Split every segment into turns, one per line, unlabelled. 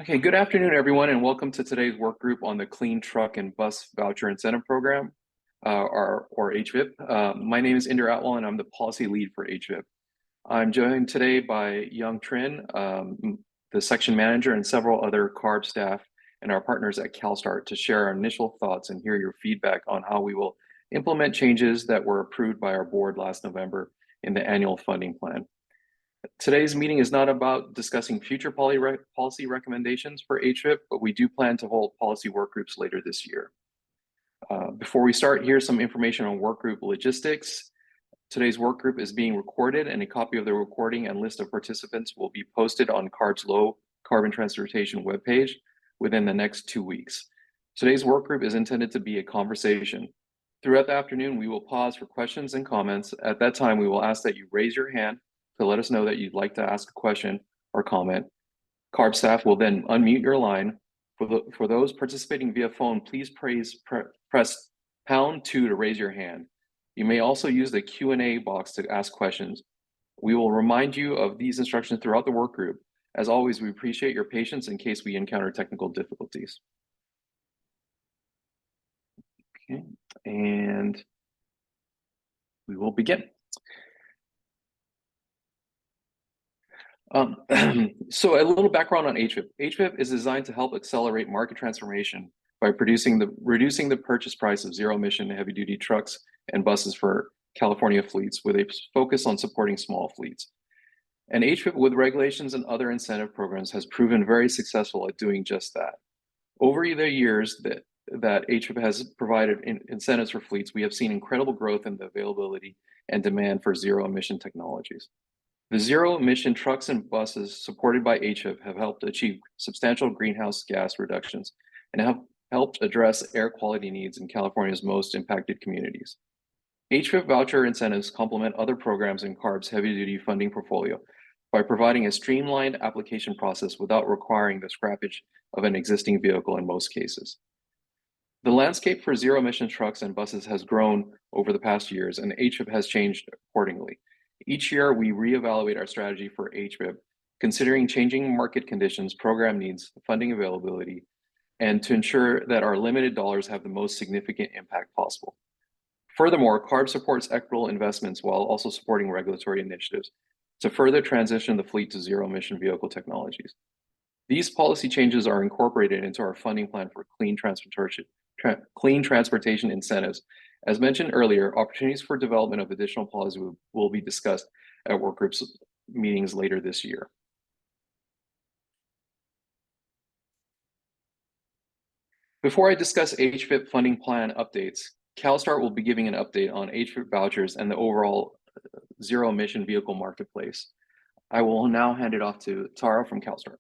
Okay, good afternoon, everyone, and welcome to today's work group on the Clean Truck and Bus Voucher Incentive Program, or HVIP. My name is Inder Atwal, and I'm the policy lead for HVIP. I'm joined today by Young Trin, the section manager, and several other CARB staff and our partners at CalSTART to share our initial thoughts and hear your feedback on how we will implement changes that were approved by our board last November in the annual funding plan. Today's meeting is not about discussing future policy recommendations for HVIP, but we do plan to hold policy work groups later this year. Before we start, here's some information on work group logistics. Today's work group is being recorded, and a copy of the recording and list of participants will be posted on CARB's low carbon transportation webpage within the next 2 weeks. Today's work group is intended to be a conversation. Throughout the afternoon, we will pause for questions and comments. At that time, we will ask that you raise your hand to let us know that you'd like to ask a question or comment. CARB staff will then unmute your line. For those participating via phone, please press #2 to raise your hand. You may also use the Q&A box to ask questions. We will remind you of these instructions throughout the work group. As always, we appreciate your patience in case we encounter technical difficulties. Okay, and we will begin. So a little background on HVIP. HVIP is designed to help accelerate market transformation by reducing the purchase price of zero-emission heavy-duty trucks and buses for California fleets, with a focus on supporting small fleets. And HVIP, with regulations and other incentive programs, has proven very successful at doing just that. Over the years that HVIP has provided incentives for fleets, we have seen incredible growth in the availability and demand for zero-emission technologies. The zero-emission trucks and buses supported by HVIP have helped achieve substantial greenhouse gas reductions and have helped address air quality needs in California's most impacted communities. HVIP voucher incentives complement other programs in CARB's heavy-duty funding portfolio by providing a streamlined application process without requiring the scrappage of an existing vehicle in most cases. The landscape for zero-emission trucks and buses has grown over the past years, and HVIP has changed accordingly. Each year, we reevaluate our strategy for HVIP, considering changing market conditions, program needs, funding availability, and to ensure that our limited dollars have the most significant impact possible. Furthermore, CARB supports equitable investments while also supporting regulatory initiatives to further transition the fleet to zero-emission vehicle technologies. These policy changes are incorporated into our funding plan for clean transportation incentives. As mentioned earlier, opportunities for development of additional policy will be discussed at work groups meetings later this year. Before I discuss HVIP funding plan updates, CalSTART will be giving an update on HVIP vouchers and the overall zero-emission vehicle marketplace. I will now hand it off to Tara from CalSTART.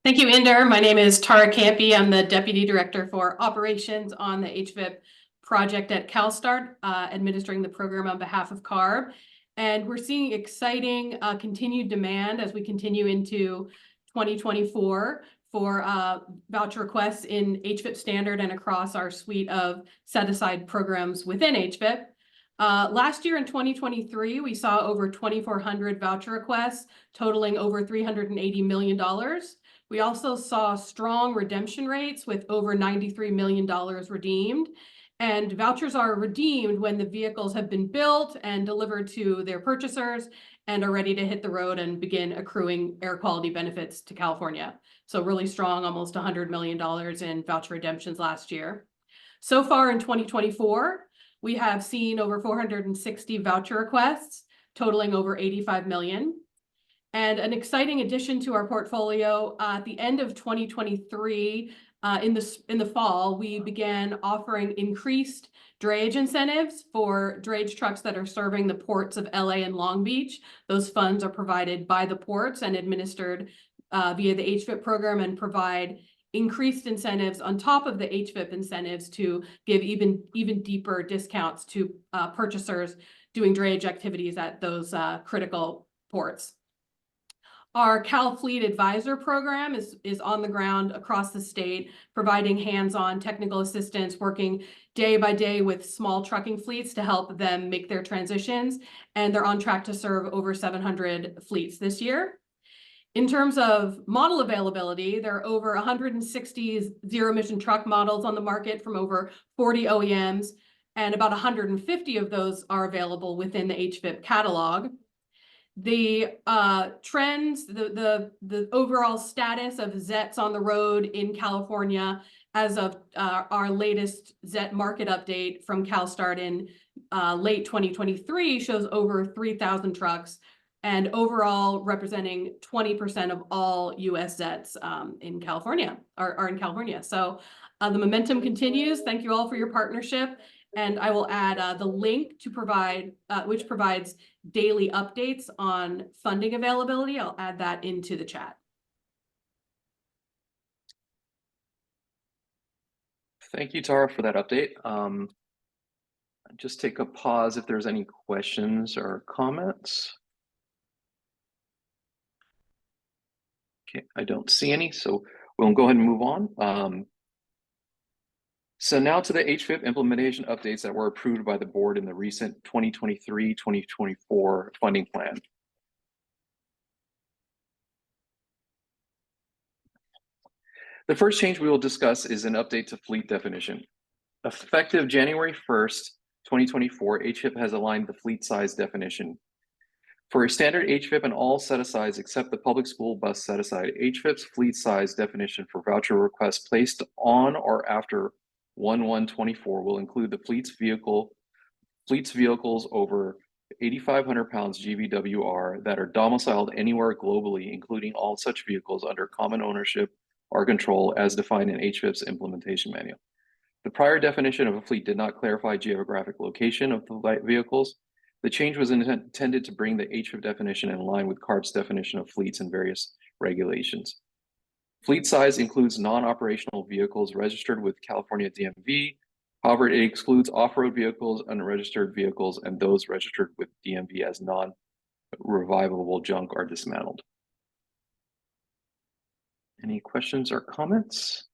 Thank you, Inder. My name is Tara Campy. I'm the Deputy Director for Operations on the HVIP project at CalSTART, administering the program on behalf of CARB. And we're seeing exciting continued demand as we continue into 2024 for voucher requests in HVIP standard and across our suite of set-aside programs within HVIP. Last year in 2023, we saw over 2,400 voucher requests totaling over $380 million. We also saw strong redemption rates with over $93 million redeemed. And vouchers are redeemed when the vehicles have been built and delivered to their purchasers and are ready to hit the road and begin accruing air quality benefits to California. So really strong, almost $100 million in voucher redemptions last year. So far in 2024, we have seen over 460 voucher requests totaling over $85 million. And an exciting addition to our portfolio, at the end of 2023, in the fall, we began offering increased drayage incentives for drayage trucks that are serving the ports of LA and Long Beach. Those funds are provided by the ports and administered via the HVIP program, and provide increased incentives on top of the HVIP incentives to give even deeper discounts to purchasers doing drayage activities at those critical ports. Our Cal Fleet Advisor program is on the ground across the state, providing hands-on technical assistance, working day by day with small trucking fleets to help them make their transitions. And they're on track to serve over 700 fleets this year. In terms of model availability, there are over 160 zero-emission truck models on the market from over 40 OEMs, and about 150 of those are available within the HVIP catalog. The trends, the overall status of ZETs on the road in California as of our latest ZET market update from CalSTART in late 2023 shows over 3,000 trucks, and overall representing 20% of all US ZETs in California, are in California. So the momentum continues. Thank you all for your partnership. And I will add the link to provide, which provides daily updates on funding availability. I'll add that into the chat.
Thank you, Tara, for that update. Just take a pause if there's any questions or comments. Okay, I don't see any, so we'll go ahead and move on. So now to the HVIP implementation updates that were approved by the board in the recent 2023-2024 funding plan. The first change we will discuss is an update to fleet definition. Effective January 1st, 2024, HVIP has aligned the fleet size definition. For a standard HVIP and all set-asides except the public school bus set-aside, HVIP's fleet size definition for voucher requests placed on or after 1/1/24 will include the fleet's vehicles over 8,500 pounds GVWR that are domiciled anywhere globally, including all such vehicles under common ownership or control as defined in HVIP's implementation manual. The prior definition of a fleet did not clarify geographic location of the vehicles. The change was intended to bring the HVIP definition in line with CARB's definition of fleets and various regulations. Fleet size includes non-operational vehicles registered with California DMV. However, it excludes off-road vehicles, unregistered vehicles, and those registered with DMV as non-revivable junk are dismantled. Any questions or comments?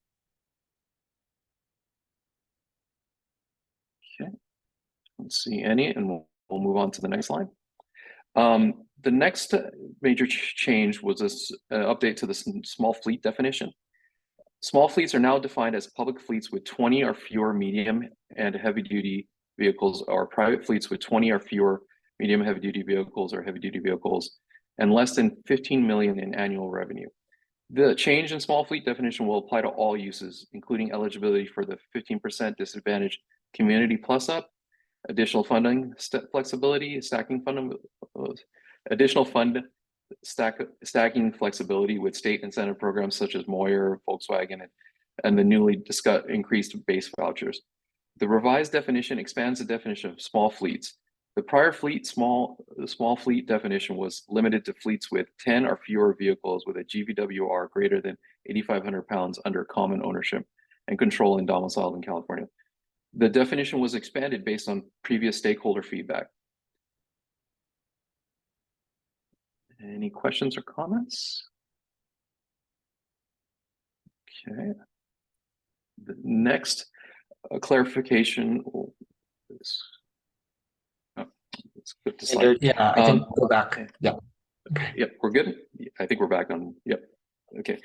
Okay, let's see any, and we'll move on to the next slide. The next major change was this update to the small fleet definition. Small fleets are now defined as public fleets with 20 or fewer medium and heavy-duty vehicles, or private fleets with 20 or fewer medium heavy-duty vehicles or heavy-duty vehicles, and less than 15 million in annual revenue. The change in small fleet definition will apply to all uses, including eligibility for the 15% disadvantaged Community Plus Up, additional funding flexibility, additional fund stacking flexibility with state incentive programs such as Moyer, Volkswagen, and the newly increased base vouchers. The revised definition expands the definition of small fleets. The prior small fleet definition was limited to fleets with 10 or fewer vehicles with a GVWR greater than 8,500 pounds under common ownership and control and domiciled in California. The definition was expanded based on previous stakeholder feedback. Any questions or comments? Okay. The next clarification is, let's flip the slide.
Yeah, I can go back. Yeah.
Yep, we're good. I think we're back on. Yep. Okay.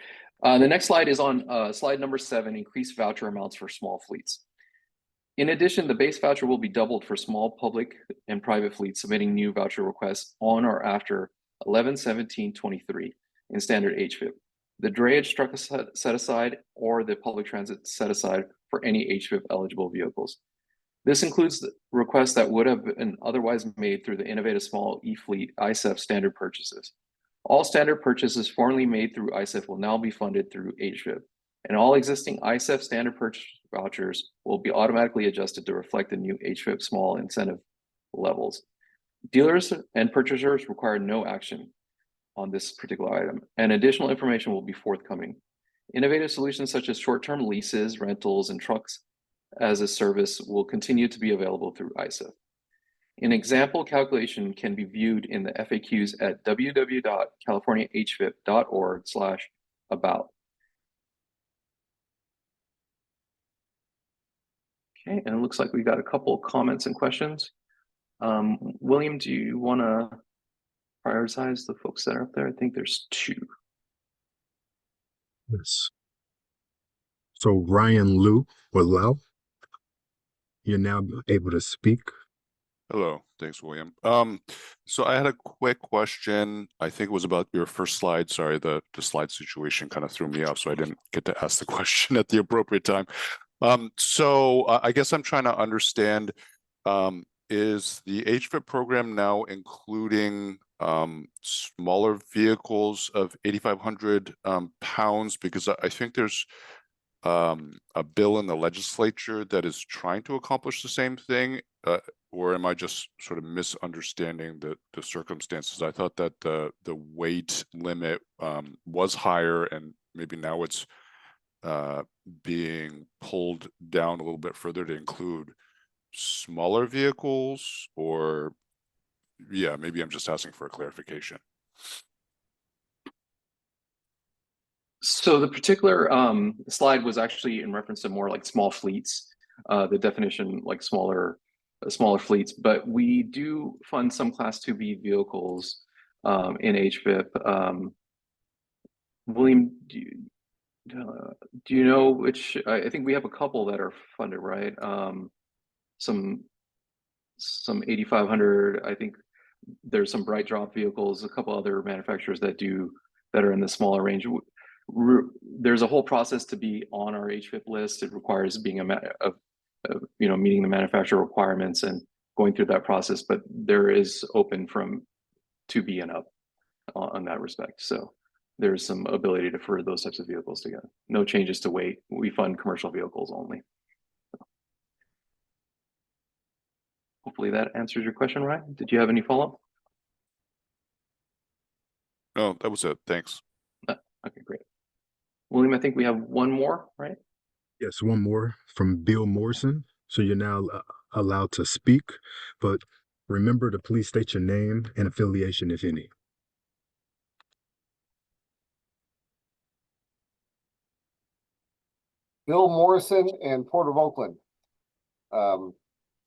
The next slide is on slide number 7, increased voucher amounts for small fleets. In addition, the base voucher will be doubled for small public and private fleets submitting new voucher requests on or after 11/17/23 in standard HVIP, the drayage truck set aside, or the public transit set aside for any HVIP eligible vehicles. This includes the requests that would have been otherwise made through the Innovative Small E-Fleet ISEF standard purchases. All standard purchases formerly made through ISEF will now be funded through HVIP, and all existing ISEF standard purchase vouchers will be automatically adjusted to reflect the new HVIP small incentive levels. Dealers and purchasers require no action on this particular item, and additional information will be forthcoming. Innovative solutions such as short-term leases, rentals, and trucks as a service will continue to be available through ISEF. An example calculation can be viewed in the FAQs at www.californiahvip.org/about. Okay, and it looks like we got a couple of comments and questions. William, do you want to prioritize the folks that are up there? I think there's 2.
Yes. So Ryan Liu or Lau, you're now able to speak.
Hello, thanks, William. So I had a quick question. I think it was about your first slide. Sorry, the slide situation kind of threw me off, so I didn't get to ask the question at the appropriate time. I guess I'm trying to understand, is the HVIP program now including smaller vehicles of 8,500 pounds? Because I think there's a bill in the legislature that is trying to accomplish the same thing, or am I just sort of misunderstanding the circumstances? I thought that the weight limit was higher, and maybe now it's being pulled down a little bit further to include smaller vehicles, or yeah, maybe I'm just asking for a clarification.
So the particular slide was actually in reference to more like small fleets, the definition like smaller fleets, but we do fund some Class 2B vehicles in HVIP. William, do you know which? I think we have a couple that are funded, right? Some 8,500. I think there's some Bright Drop vehicles, a couple other manufacturers that are in the smaller range. There's a whole process to be on our HVIP list. It requires being meeting the manufacturer requirements and going through that process. But there is open from 2B and up on that respect. So there's some ability to further those types of vehicles together. No changes to weight. We fund commercial vehicles only. Hopefully that answers your question, Ryan. Did you have any follow-up?
No, that was it. Thanks.
Okay, great. William, I think we have one more, right?
Yes, one more from Bill Morrison. So you're now allowed to speak, but remember to please state your name and affiliation, if any.
Bill Morrison and Port of Oakland.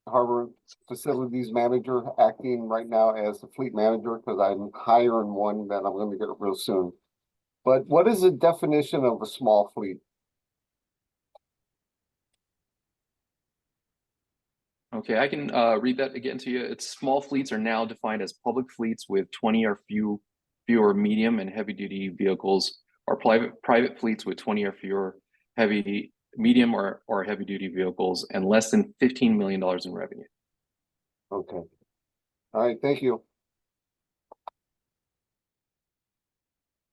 Harbor Facilities Manager, acting right now as the fleet manager because I'm hiring one that I'm going to get real soon. But what is the definition of a small fleet?
Okay, I can read that again to you. It's small fleets are now defined as public fleets with 20 or fewer medium and heavy duty vehicles, or private fleets with 20 or fewer medium or heavy duty vehicles and less than $15 million in revenue.
Okay. All right, thank you.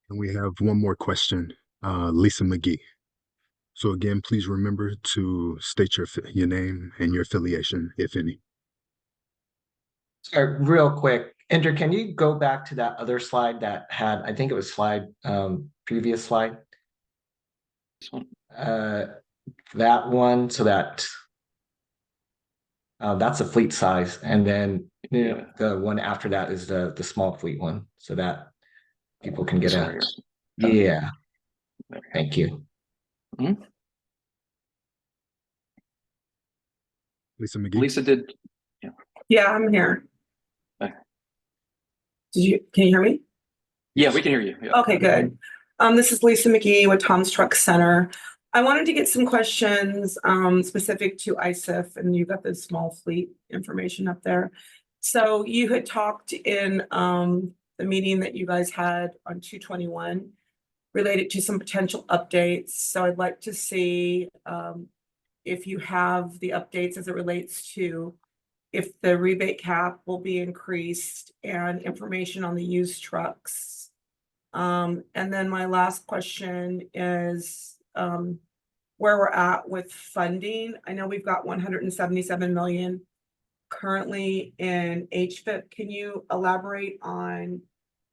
And we have one more question, Lisa McGee. So again, please remember to state your name and your affiliation, if any.
Sorry, real quick, Ender, can you go back to that other slide that had, I think it was previous slide?
This one?
That one, so that's the fleet size, and then the one after that is the small fleet one, so that people can get a yeah. Thank you.
Mm-hmm.
Lisa McGee.
Lisa did.
Yeah, I'm here.
Okay.
Can you hear me?
Yeah, we can hear you. Yeah.
Okay, good. This is Lisa McGee with Tom's Truck Center. I wanted to get some questions specific to ISIF, and you got the small fleet information up there. So you had talked in the meeting that you guys had on 2/21 related to some potential updates. So I'd like to see if you have the updates as it relates to if the rebate cap will be increased and information on the used trucks. And then my last question is where we're at with funding. I know we've got 177 million currently in HVIP. Can you elaborate on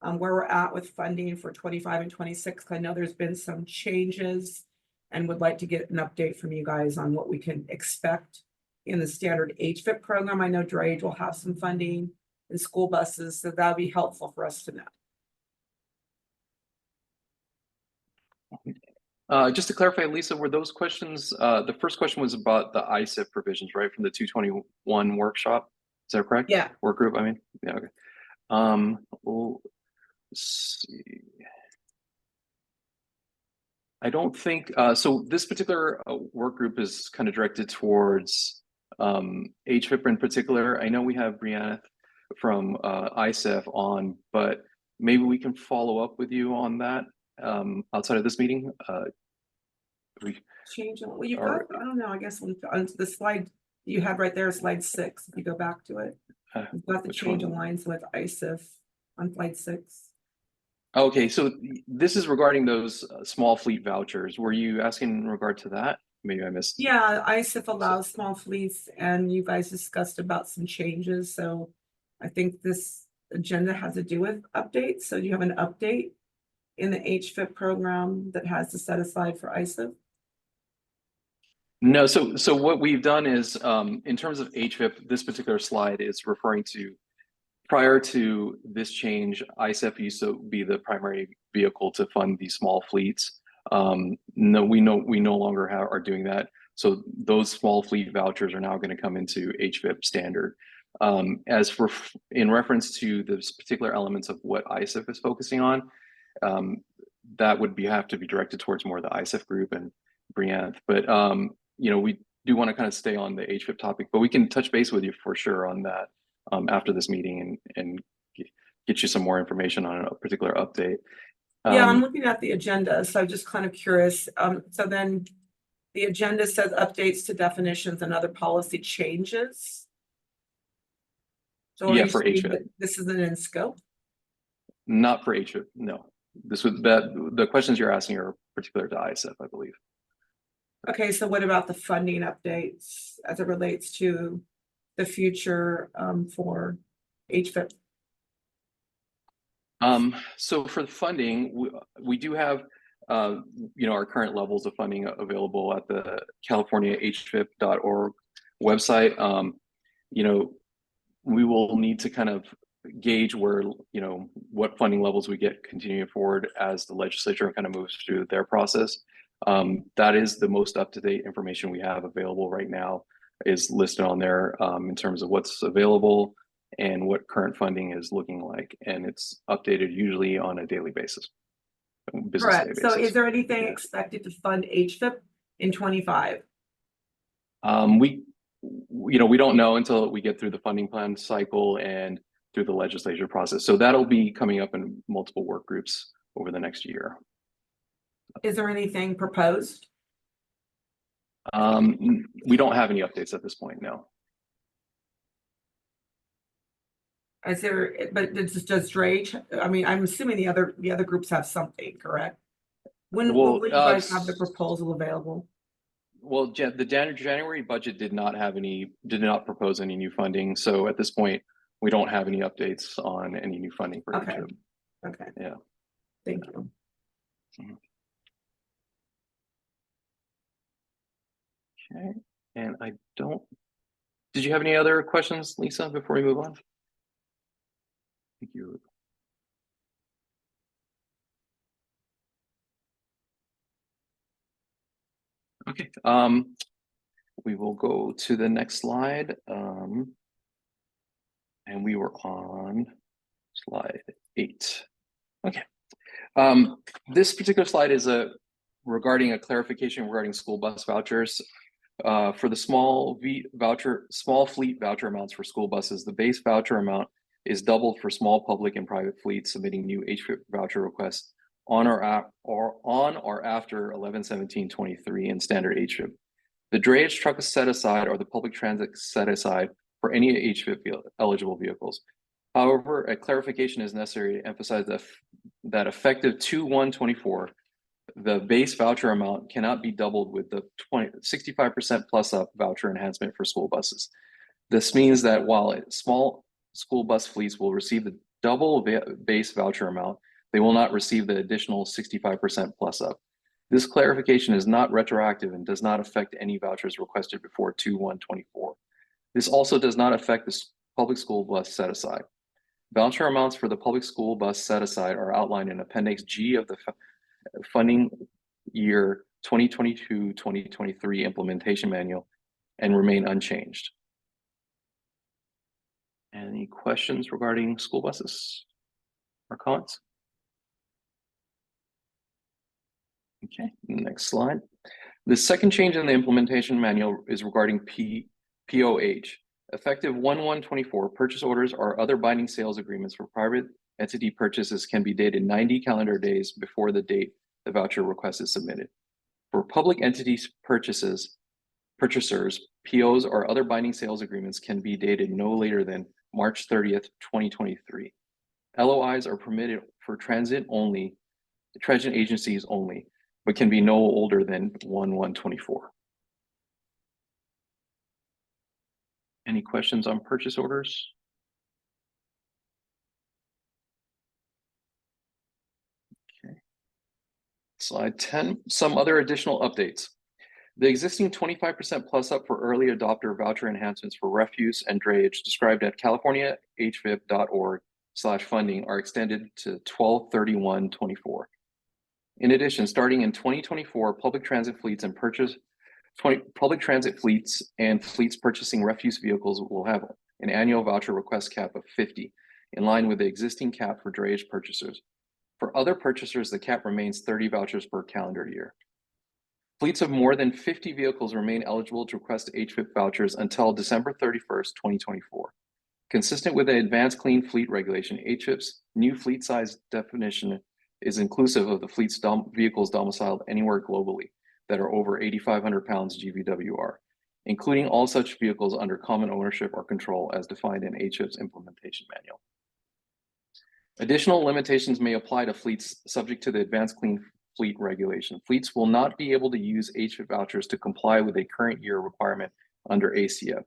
where we're at with funding for 25 and 26? I know there's been some changes and would like to get an update from you guys on what we can expect in the standard HVIP program. I know Drage will have some funding in school buses, so that'll be helpful for us to know.
Just to clarify, Lisa, were those questions, the first question was about the ISIF provisions, right, from the 221 workshop? Is that correct?
Yeah.
Work group, I mean? Yeah, okay. Let's see. I don't think, so this particular work group is kind of directed towards HVIP in particular. I know we have Brianna from ISEF on, but maybe we can follow up with you on that outside of this meeting.
Change, well, you've
Or-
got, I don't know, I guess on the slide you have right there, slide 6, if you go back to it. You've got the
which
change
one?
in lines with ISIF on slide 6.
Okay, so this is regarding those small fleet vouchers. Were you asking in regard to that? Maybe I missed.
Yeah, ISIF allows small fleets and you guys discussed about some changes, so I think this agenda has to do with updates. So do you have an update in the HVIP program that has to set aside for ISIF?
No, so what we've done is in terms of HVIP, this particular slide is referring to prior to this change, ISEF used to be the primary vehicle to fund these small fleets. No, we no longer are doing that. So those small fleet vouchers are now going to come into HVIP standard. As for in reference to the particular elements of what ISEF is focusing on, that would have to be directed towards more the ISEF group and Brianne. But you know, we do want to kind of stay on the HVIP topic, but we can touch base with you for sure on that after this meeting and get you some more information on a particular update.
Yeah, I'm looking at the agenda, so I'm just kind of curious. So then the agenda says updates to definitions and other policy changes. So are
Yeah,
you
for
saying
HVIP.
that this isn't in scope?
Not for HVIP, no. This would the questions you're asking are particular to ISEF, I believe.
Okay, so what about the funding updates as it relates to the future for HVIP?
So for the funding, we do have you know, our current levels of funding available at the californiahvip.org website. You know, we will need to kind of gauge where, you know, what funding levels we get continuing forward as the legislature kind of moves through their process. That is the most up-to-date information we have available right now, is listed on there in terms of what's available and what current funding is looking like. And it's updated usually on a daily basis. Business day
Correct. So
basis.
is there anything expected to fund HVIP in 25?
You know, we don't know until we get through the funding plan cycle and through the legislature process. So that'll be coming up in multiple work groups over the next year.
Is there anything proposed?
We don't have any updates at this point, no.
Is there, but does Drake, I mean, I'm assuming the other groups have something, correct? When will you guys have the proposal available?
Well, the January budget did not propose any new funding. So at this point, we don't have any updates on any new funding for
Okay.
HVIP.
Okay.
Yeah.
Thank you.
Okay. And did you have any other questions, Lisa, before we move on? Thank you. Okay. We will go to the next slide. And we were on slide 8. Okay. This particular slide is regarding a clarification regarding school bus vouchers. For the small fleet voucher amounts for school buses, the base voucher amount is doubled for small public and private fleets submitting new HVIP voucher requests on or after 11/17/23 in standard HVIP. The drayage truck is set aside, or the public transit set aside for any HVIP eligible vehicles. However, a clarification is necessary to emphasize that effective 2/1/24, the base voucher amount cannot be doubled with the 65% plus up voucher enhancement for school buses. This means that while small school bus fleets will receive the double base voucher amount, they will not receive the additional 65% plus up. This clarification is not retroactive and does not affect any vouchers requested before 2/1/24. This also does not affect the public school bus set aside. Voucher amounts for the public school bus set aside are outlined in Appendix G of the funding year 2022-2023 implementation manual and remain unchanged. Any questions regarding school buses or comments? Okay, next slide. The second change in the implementation manual is regarding POH. Effective 1/1/24, purchase orders or other binding sales agreements for private entity purchases can be dated 90 calendar days before the date the voucher request is submitted. For public entities purchasers, POs or other binding sales agreements can be dated no later than March 30th, 2023. LOIs are permitted for transit agencies only, but can be no older than 1/1/24. Any questions on purchase orders? Okay. Slide 10, some other additional updates. The existing 25% plus up for early adopter voucher enhancements for refuse and drayage described at californiahvip.org/funding are extended to 12/31/24. In addition, starting in 2024, public transit fleets and fleets purchasing refuse vehicles will have an annual voucher request cap of 50, in line with the existing cap for drayage purchasers. For other purchasers, the cap remains 30 vouchers per calendar year. Fleets of more than 50 vehicles remain eligible to request HVIP vouchers until December 31st, 2024. Consistent with the Advanced Clean Fleet Regulation, HVIP's new fleet size definition is inclusive of the vehicles domiciled anywhere globally that are over 8,500 pounds GVWR, including all such vehicles under common ownership or control as defined in HVIP's implementation manual. Additional limitations may apply to fleets subject to the Advanced Clean Fleet Regulation. Fleets will not be able to use HVIP vouchers to comply with a current year requirement under ACF,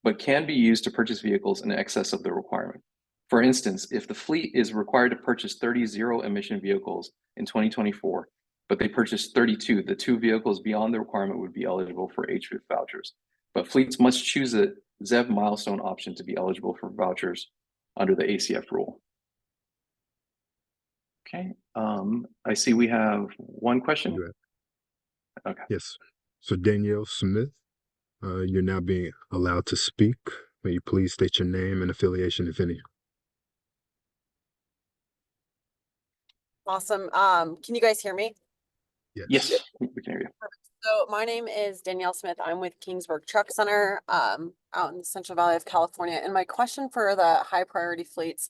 but can be used to purchase vehicles in excess of the requirement. For instance, if the fleet is required to purchase 30 zero-emission vehicles in 2024, but they purchased 32, the 2 vehicles beyond the requirement would be eligible for HVIP vouchers. But fleets must choose a ZEV milestone option to be eligible for vouchers under the ACF rule. Okay, I see we have one question. Okay.
Yes. So Danielle Smith, you're now being allowed to speak. May you please state your name and affiliation, if any.
Awesome. Can you guys hear me?
Yes, we can hear you.
So my name is Danielle Smith. I'm with Kingsburg Truck Center, out in the Central Valley of California. And my question for the high priority fleets,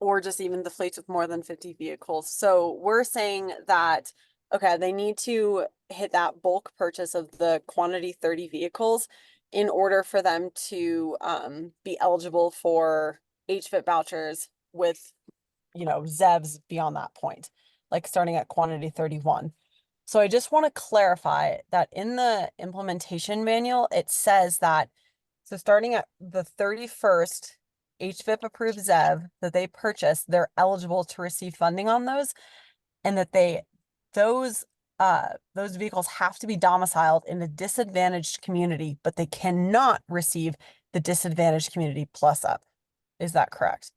or just even the fleets with more than 50 vehicles. So we're saying that, okay, they need to hit that bulk purchase of the quantity 30 vehicles in order for them to be eligible for HVIP vouchers with, ZEVs beyond that point, like starting at quantity 31. So I just want to clarify that in the implementation manual, it says that, so starting at the 31st HVIP approved ZEV that they purchase, they're eligible to receive funding on those, and that those vehicles have to be domiciled in a disadvantaged community, but they cannot receive the disadvantaged community plus up. Is that correct?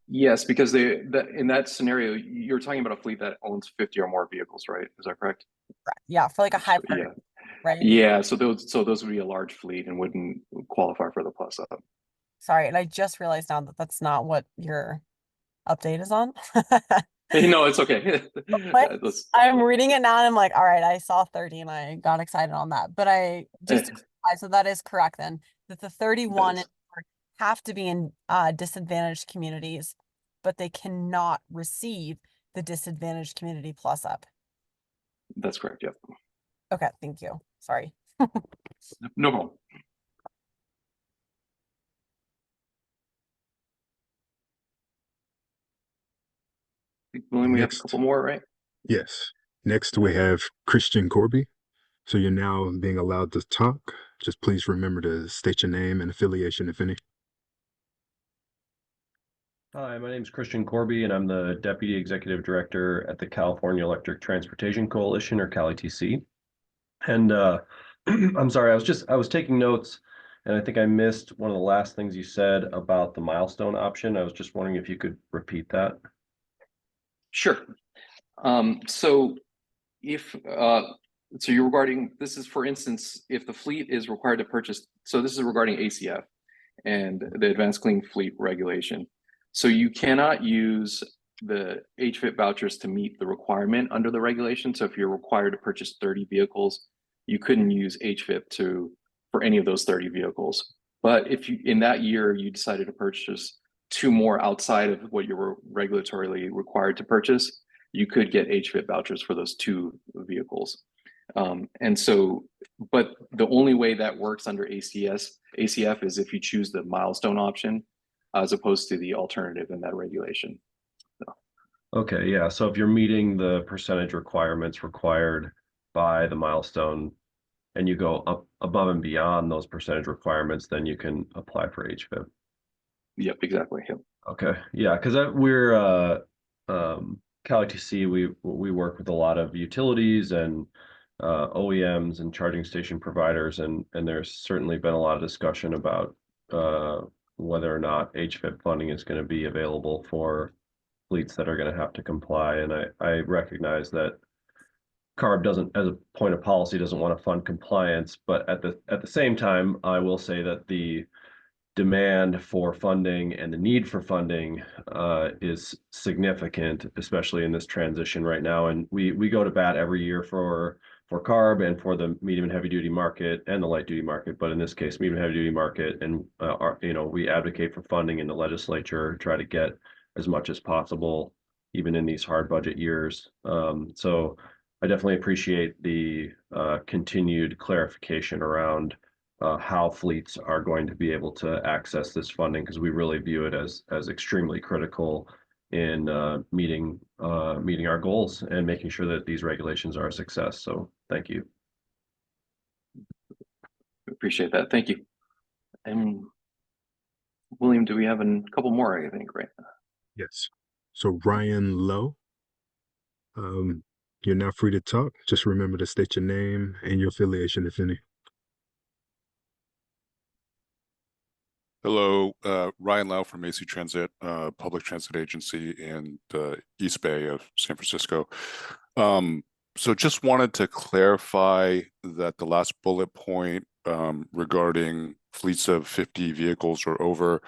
Yes, because in that scenario, you're talking about a fleet that owns 50 or more vehicles, right? Is that correct?
Right. Yeah, for like a high priority, right?
Yeah, so those would be a large fleet and wouldn't qualify for the plus up.
Sorry, and I just realized now that that's not what your update is on.
No, it's okay.
I'm reading it now and I'm like, all right, I saw 30 and I got excited on that. But I just, so that is correct then, that the 31 have to be in disadvantaged communities, but they cannot receive the disadvantaged community plus up.
That's correct, yep.
Okay, thank you. Sorry.
No problem. We have a couple more, right?
Yes. Next, we have Christian Corby. So you're now being allowed to talk. Just please remember to state your name and affiliation, if any.
Hi, my name is Christian Corby, and I'm the Deputy Executive Director at the California Electric Transportation Coalition, or CALITC. And I'm sorry, I was taking notes, and I think I missed one of the last things you said about the milestone option. I was just wondering if you could repeat that.
Sure. So you're regarding, this is for instance, if the fleet is required to purchase, so this is regarding ACF and the Advanced Clean Fleet Regulation. So you cannot use the HVIP vouchers to meet the requirement under the regulation. So if you're required to purchase 30 vehicles, you couldn't use HVIP for any of those 30 vehicles. But if you in that year you decided to purchase 2 more outside of what you were regulatorily required to purchase, you could get HVIP vouchers for those 2 vehicles. And so, but the only way that works under ACF is if you choose the milestone option as opposed to the alternative in that regulation. So.
Okay, yeah. So if you're meeting the percentage requirements required by the milestone and you go up above and beyond those percentage requirements, then you can apply for HVIP.
Yep, exactly. Yep.
Okay, yeah, because we're CaliTC, we work with a lot of utilities and OEMs and charging station providers, and there's certainly been a lot of discussion about whether or not HVIP funding is going to be available for fleets that are going to have to comply. And I recognize that CARB doesn't, as a point of policy, doesn't want to fund compliance, but at the same time, I will say that the demand for funding and the need for funding is significant, especially in this transition right now. And we go to bat every year for CARB and for the medium and heavy duty market and the light duty market, but in this case, medium and heavy duty market. And we advocate for funding in the legislature, try to get as much as possible, even in these hard budget years. So I definitely appreciate the continued clarification around how fleets are going to be able to access this funding, because we really view it as extremely critical in meeting our goals and making sure that these regulations are a success. So thank you.
Appreciate that. Thank you. And William, do we have a couple more, I think, right?
Yes. So Ryan Lowe, you're now free to talk. Just remember to state your name and your affiliation, if any.
Hello, Ryan Lau from AC Transit, public transit agency in the East Bay of San Francisco. So just wanted to clarify that the last bullet point regarding fleets of 50 vehicles or over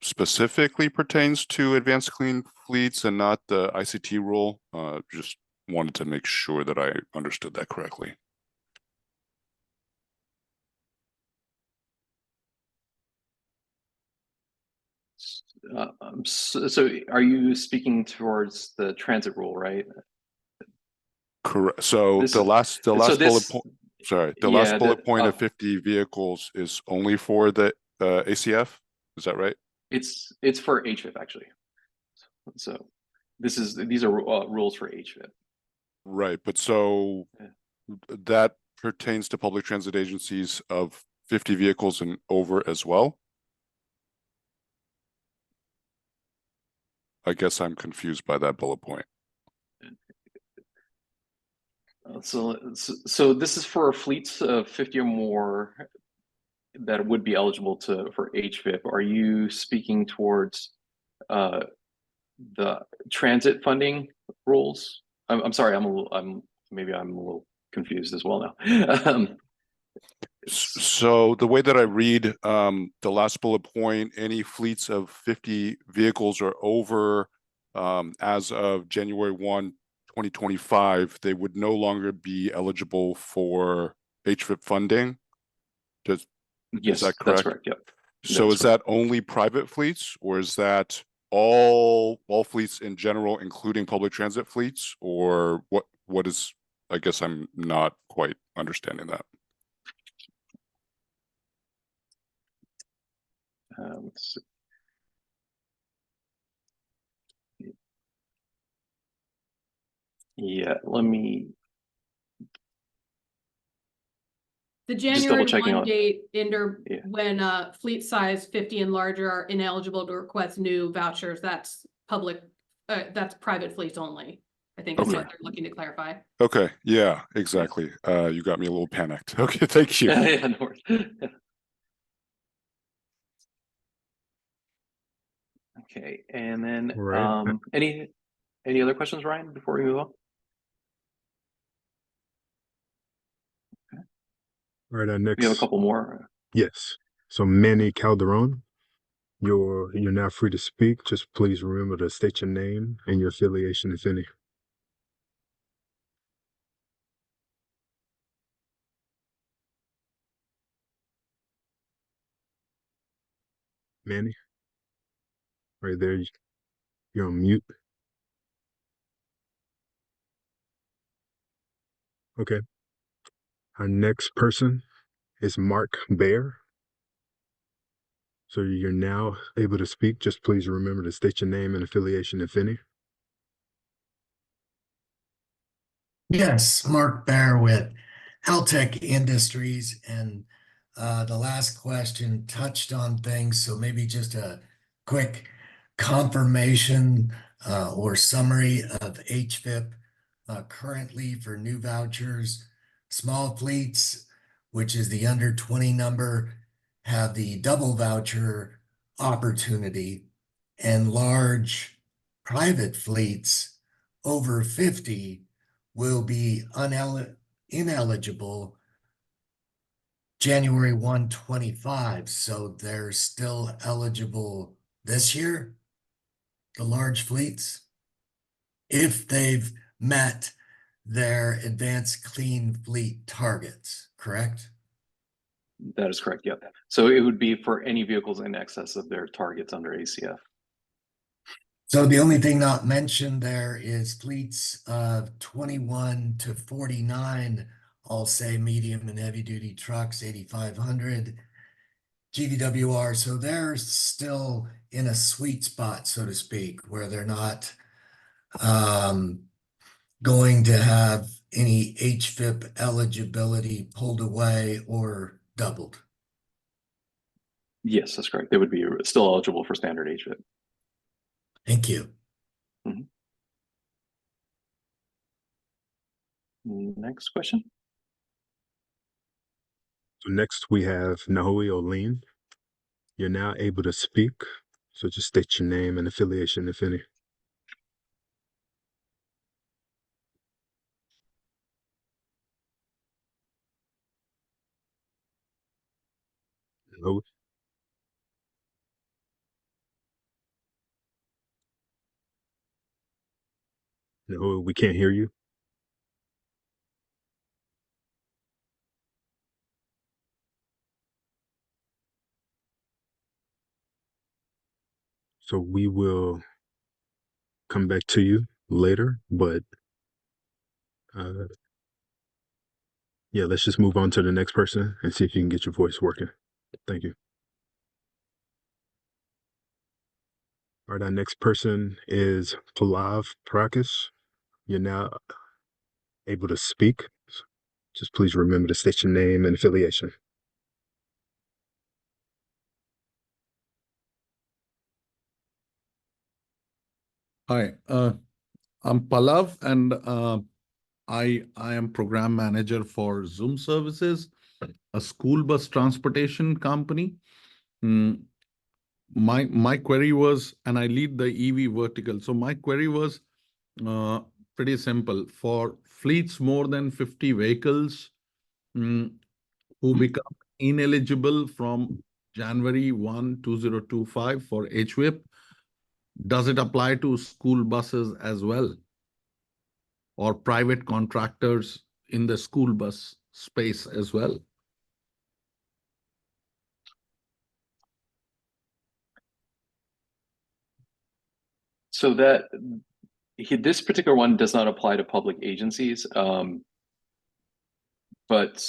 specifically pertains to advanced clean fleets and not the ICT rule. Just wanted to make sure that I understood that correctly.
So are you speaking towards the transit rule, right?
Correct. So the last bullet point. Sorry, the last bullet point of 50 vehicles is only for the ACF. Is that right?
It's for HVIP actually. So these are rules for HVIP.
Right, but so that pertains to public transit agencies of 50 vehicles and over as well. I guess I'm confused by that bullet point.
So this is for fleets of 50 or more that would be eligible for HVIP. Are you speaking towards the transit funding rules? I'm sorry, maybe I'm a little confused as well now.
So the way that I read the last bullet point, any fleets of 50 vehicles or over as of January 1, 2025, they would no longer be eligible for HVIP funding. Yes, is that correct?
That's correct. Yep.
So is that only private fleets, or is that all fleets in general, including public transit fleets, or what is? I guess I'm not quite understanding that.
Let's see. Yeah, let me.
The January 1
on
date when fleet size 50 and larger are ineligible to request new vouchers, that's that's private fleets only, I think is what they're looking to clarify.
Okay, yeah, exactly. You got me a little panicked. Okay, thank you.
Yeah, no worries. Okay, and then any other questions, Ryan, before we move on?
All right, our next.
We have a couple more.
Yes. So Manny Calderon, You're now free to speak. Just please remember to state your name and your affiliation, if any. Manny, right there. You're on mute. Okay. Our next person is Mark Bear. So you're now able to speak. Just please remember to state your name and affiliation, if any.
Yes, Mark Bear with Altec Industries, and the last question touched on things, so maybe just a quick confirmation or summary of HVIP currently for new vouchers. Small fleets, which is the under 20 number, have the double voucher opportunity, and large private fleets over 50 will be ineligible January 1, 25. So they're still eligible this year, the large fleets, if they've met their advanced clean fleet targets, correct?
That is correct. Yep. So it would be for any vehicles in excess of their targets under ACF.
So the only thing not mentioned there is fleets of 21 to 49, I'll say medium and heavy duty trucks, 8,500 GVWR. So they're still in a sweet spot, so to speak, where they're not going to have any HVIP eligibility pulled away or doubled.
Yes, that's correct. They would be still eligible for standard HVIP.
Thank you.
Next question.
So next we have Nahui Olin. You're now able to speak. So just state your name and affiliation, if any. Nahui? Nahui, we can't hear you. So we will come back to you later, but yeah, let's just move on to the next person and see if you can get your voice working. Thank you. All right, our next person is Pallav Prakash. You're now able to speak. Just please remember to state your name and affiliation.
Hi, I'm Pallav, and I am program manager for Zoom Services, a school bus transportation company. My query was, and I lead the EV vertical. So my query was pretty simple. For fleets more than 50 vehicles who become ineligible from January 1, 2025 for HVIP, does it apply to school buses as well, or private contractors in the school bus space as well?
So this particular one does not apply to public agencies, but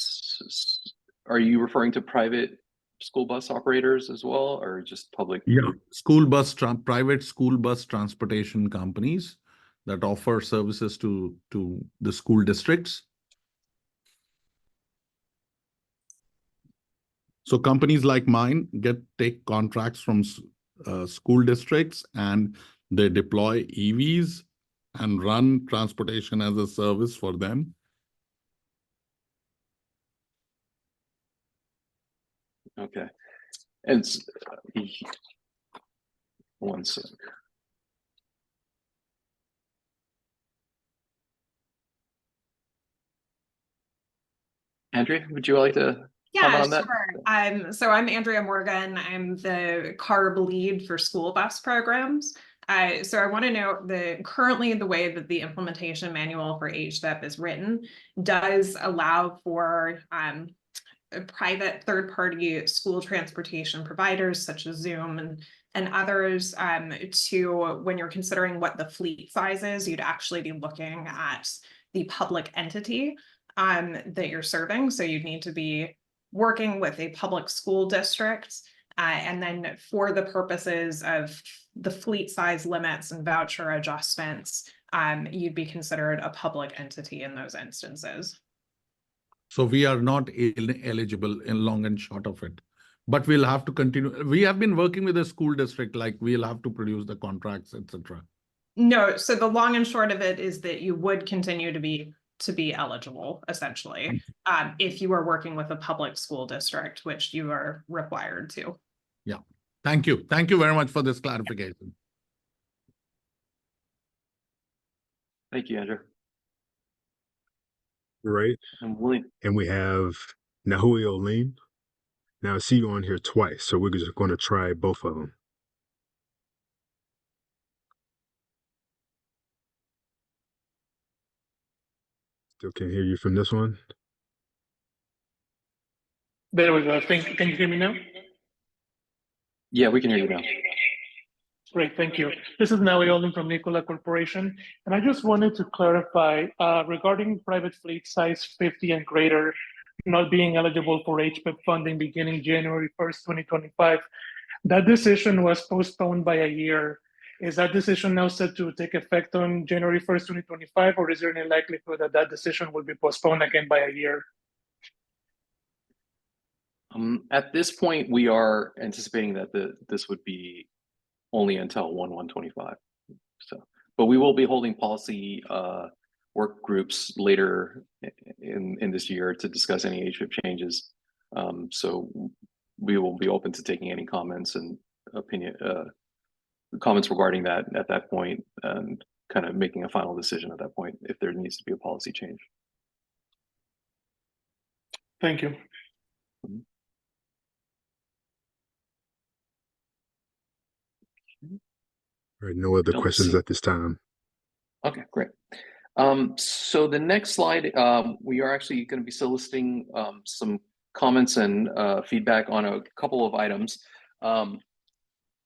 are you referring to private school bus operators as well, or just public?
Yeah, private school bus transportation companies that offer services to the school districts. So companies like mine take contracts from school districts, and they deploy EVs and run transportation as a service for them.
Okay. And one sec. Andrea, would you like to comment on that?
Sure. So I'm Andrea Morgan. I'm the CARB lead for school bus programs. So I want to note that currently the way that the implementation manual for HVIP is written does allow for private third-party school transportation providers such as Zoom and others to, when you're considering what the fleet size is, you'd actually be looking at the public entity that you're serving. So you'd need to be working with a public school district. And then for the purposes of the fleet size limits and voucher adjustments, you'd be considered a public entity in those instances.
So we are not eligible in long and short of it, but we'll have to continue. We have been working with the school district, like we'll have to produce the contracts, etc.
No, so the long and short of it is that you would continue to be eligible, essentially, if you are working with a public school district, which you are required to.
Yeah, thank you. Thank you very much for this clarification.
Thank you, Andrew.
Right.
And William.
And we have Nahui Olim. Now I see you on here twice, so we're just going to try both of them. Still can't hear you from this one.
There we go. Can you hear me now?
Yeah, we can hear you now.
Great, thank you. This is Naui Olin from Nikola Corporation, and I just wanted to clarify regarding private fleet size 50 and greater not being eligible for HVIP funding beginning January 1st, 2025. That decision was postponed by a year. Is that decision now set to take effect on January 1st, 2025, or is there any likelihood that that decision will be postponed again by a year?
At this point, we are anticipating that this would be only until 1/1/25. So, but we will be holding policy work groups later in this year to discuss any HVIP changes. So we will be open to taking any comments and comments regarding that at that point, and kind of making a final decision at that point if there needs to be a policy change.
Thank you.
All right, no other questions at this time.
Okay, great. So the next slide, we are actually going to be soliciting some comments and feedback on a couple of items.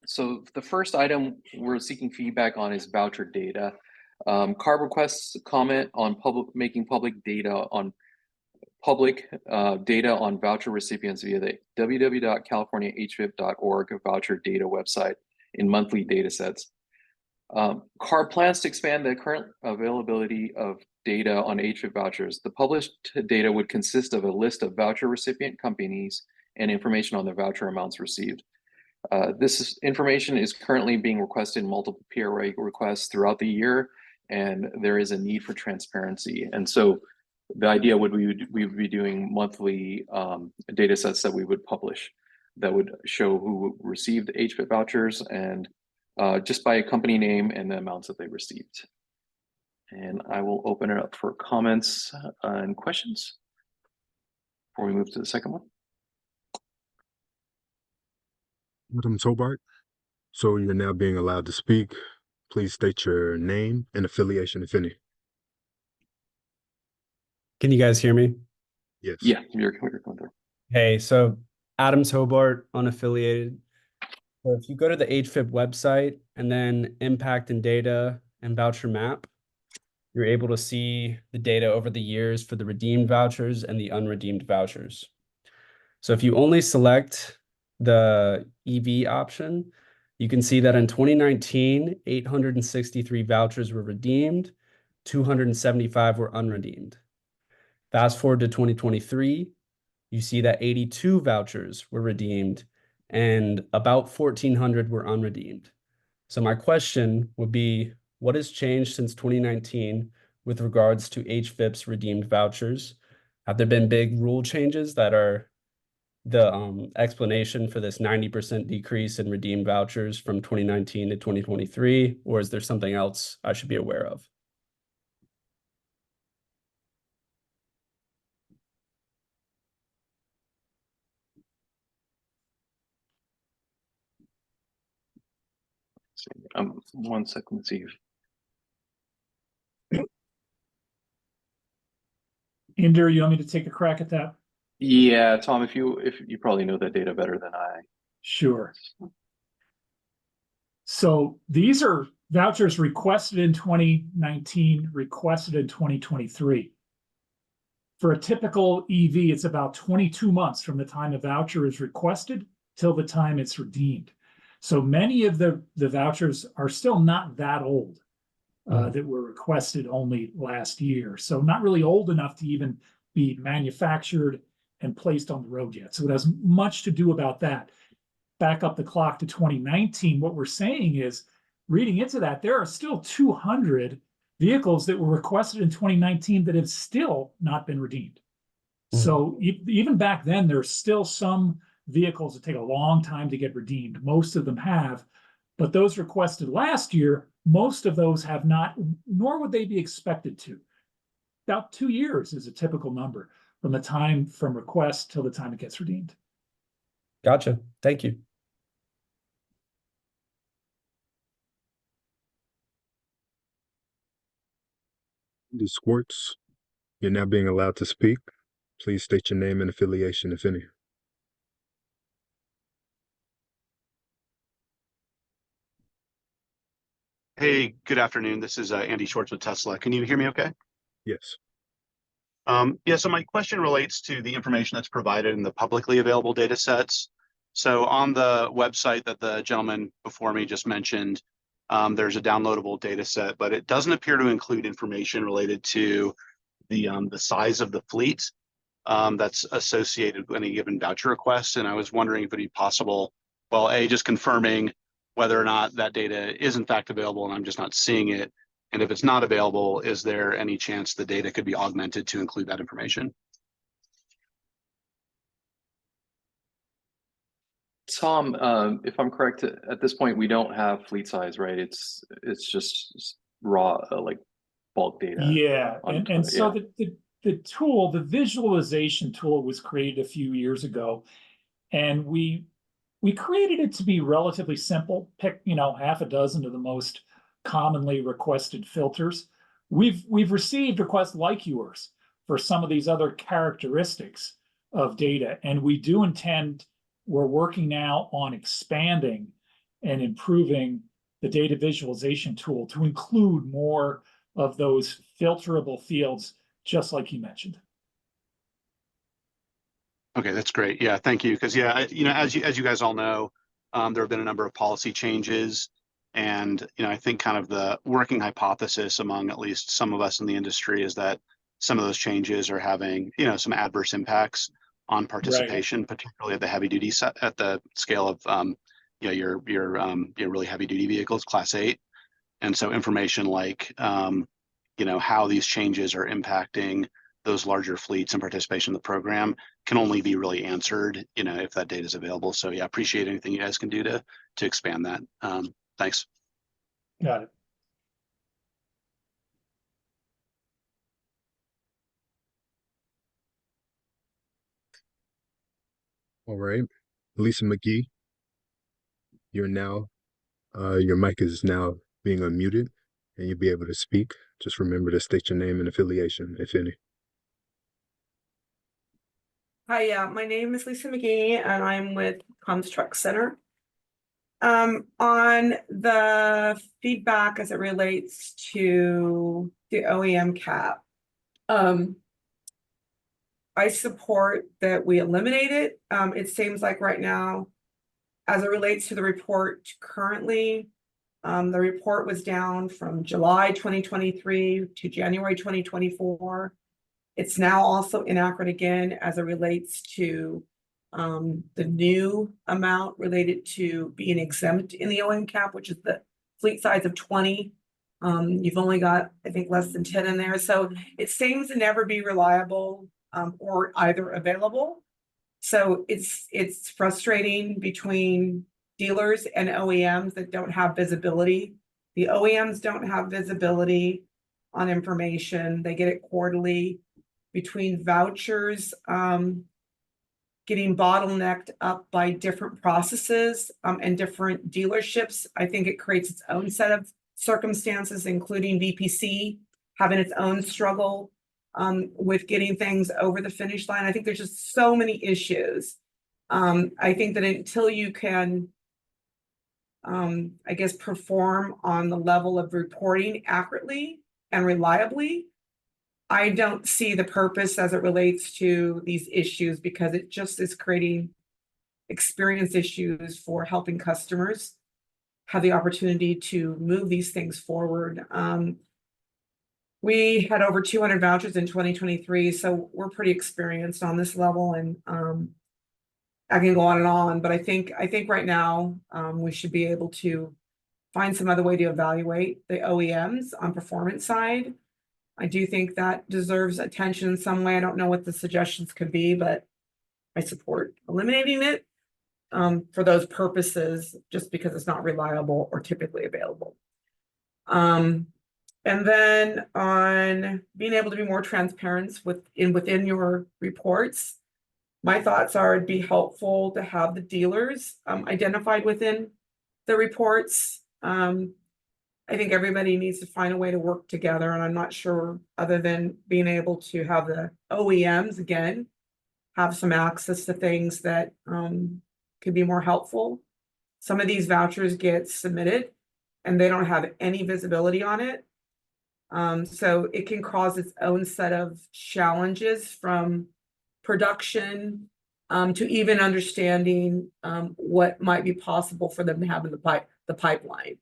So the first item we're seeking feedback on is voucher data. CARB requests comment on making public data on voucher recipients via the www.californiahvip.org voucher data website in monthly data sets. CARB plans to expand the current availability of data on HVIP vouchers. The published data would consist of a list of voucher recipient companies and information on the voucher amounts received. This information is currently being requested in multiple PRA requests throughout the year, and there is a need for transparency. And so the idea would we would be doing monthly data sets that we would publish that would show who received HVIP vouchers and just by a company name and the amounts that they received. And I will open it up for comments and questions before we move to the second one.
Madam Tobart, so you're now being allowed to speak. Please state your name and affiliation, if any.
Can you guys hear me?
Yes. Yeah, you're coming through.
Hey, so Adam Tobart, unaffiliated. So if you go to the HVIP website and then impact and data and voucher map, you're able to see the data over the years for the redeemed vouchers and the unredeemed vouchers. So if you only select the EV option, you can see that in 2019, 863 vouchers were redeemed, 275 were unredeemed. Fast forward to 2023, you see that 82 vouchers were redeemed and about 1,400 were unredeemed. So my question would be, what has changed since 2019 with regards to HVIP's redeemed vouchers? Have there been big rule changes that are the explanation for this 90% decrease in redeemed vouchers from 2019 to 2023, or is there something else I should be aware of?
One second, let's see.
Inder, you want me to take a crack at that?
Yeah, Tom, if you probably know that data better than I.
Sure. So these are vouchers requested in 2019, requested in 2023. For a typical EV, it's about 22 months from the time a voucher is requested till the time it's redeemed. So many of the vouchers are still not that old that were requested only last year. So not really old enough to even be manufactured and placed on the road yet. So it has much to do about that. Back up the clock to 2019, what we're saying is, reading into that, there are still 200 vehicles that were requested in 2019 that have still not been redeemed. So even back then, there's still some vehicles that take a long time to get redeemed. Most of them have, but those requested last year, most of those have not, nor would they be expected to. About 2 years is a typical number from the time from request till the time it gets redeemed.
Gotcha. Thank you.
Swartz, you're now being allowed to speak. Please state your name and affiliation, if any.
Hey, good afternoon. This is Andy Schwartz with Tesla. Can you hear me okay?
Yes.
Yeah, so my question relates to the information that's provided in the publicly available data sets. So on the website that the gentleman before me just mentioned, there's a downloadable data set, but it doesn't appear to include information related to the size of the fleet that's associated with any given voucher request. And I was wondering if it'd be possible, well, A, just confirming whether or not that data is in fact available and I'm just not seeing it. And if it's not available, is there any chance the data could be augmented to include that information?
Tom, if I'm correct, at this point, we don't have fleet size, right? It's just raw, like bulk data.
Yeah, and so
yeah.
the tool, the visualization tool was created a few years ago, and we created it to be relatively simple. Pick, half a dozen of the most commonly requested filters. We've received requests like yours for some of these other characteristics of data, and we do intend, we're working now on expanding and improving the data visualization tool to include more of those filterable fields, just like you mentioned.
Okay, that's great. Yeah, thank you. Because yeah, as you guys all know, there have been a number of policy changes, and I think kind of the working hypothesis among at least some of us in the industry is that some of those changes are having some adverse impacts on participation, particularly at the heavy duty at the scale of your really heavy duty vehicles, Class 8, and so information like how these changes are impacting those larger fleets and participation in the program can only be really answered, if that data is available. So yeah, appreciate anything you guys can do to expand that. Thanks.
Got it.
All right. Lisa McGee, you're now, your mic is now being unmuted and you'll be able to speak. Just remember to state your name and affiliation, if any.
Hi, yeah, my name is Lisa McGee and I'm with Tom's Truck Center. On the feedback as it relates to the OEM cap, I support that we eliminate it. It seems like right now, as it relates to the report currently, the report was down from July 2023 to January 2024. It's now also inaccurate again as it relates to the new amount related to being exempt in the OEM cap, which is the fleet size of 20. You've only got, I think, less than 10 in there. So it seems to never be reliable or either available. So it's frustrating between dealers and OEMs that don't have visibility. The OEMs don't have visibility on information. They get it quarterly. Between vouchers, getting bottlenecked up by different processes and different dealerships. I think it creates its own set of circumstances, including VPC having its own struggle with getting things over the finish line. I think there's just so many issues. I think that until you can, I guess, perform on the level of reporting accurately and reliably, I don't see the purpose as it relates to these issues, because it just is creating experience issues for helping customers have the opportunity to move these things forward. We had over 200 vouchers in 2023, so we're pretty experienced on this level, and I can go on, but I think right now we should be able to find some other way to evaluate the OEMs on performance side. I do think that deserves attention in some way. I don't know what the suggestions could be, but I support eliminating it for those purposes, just because it's not reliable or typically available. And then on being able to be more transparent within your reports, my thoughts are it'd be helpful to have the dealers identified within the reports. I think everybody needs to find a way to work together, and I'm not sure, other than being able to have the OEMs again have some access to things that could be more helpful. Some of these vouchers get submitted and they don't have any visibility on it. So it can cause its own set of challenges, from production to even understanding what might be possible for them to have in the pipeline.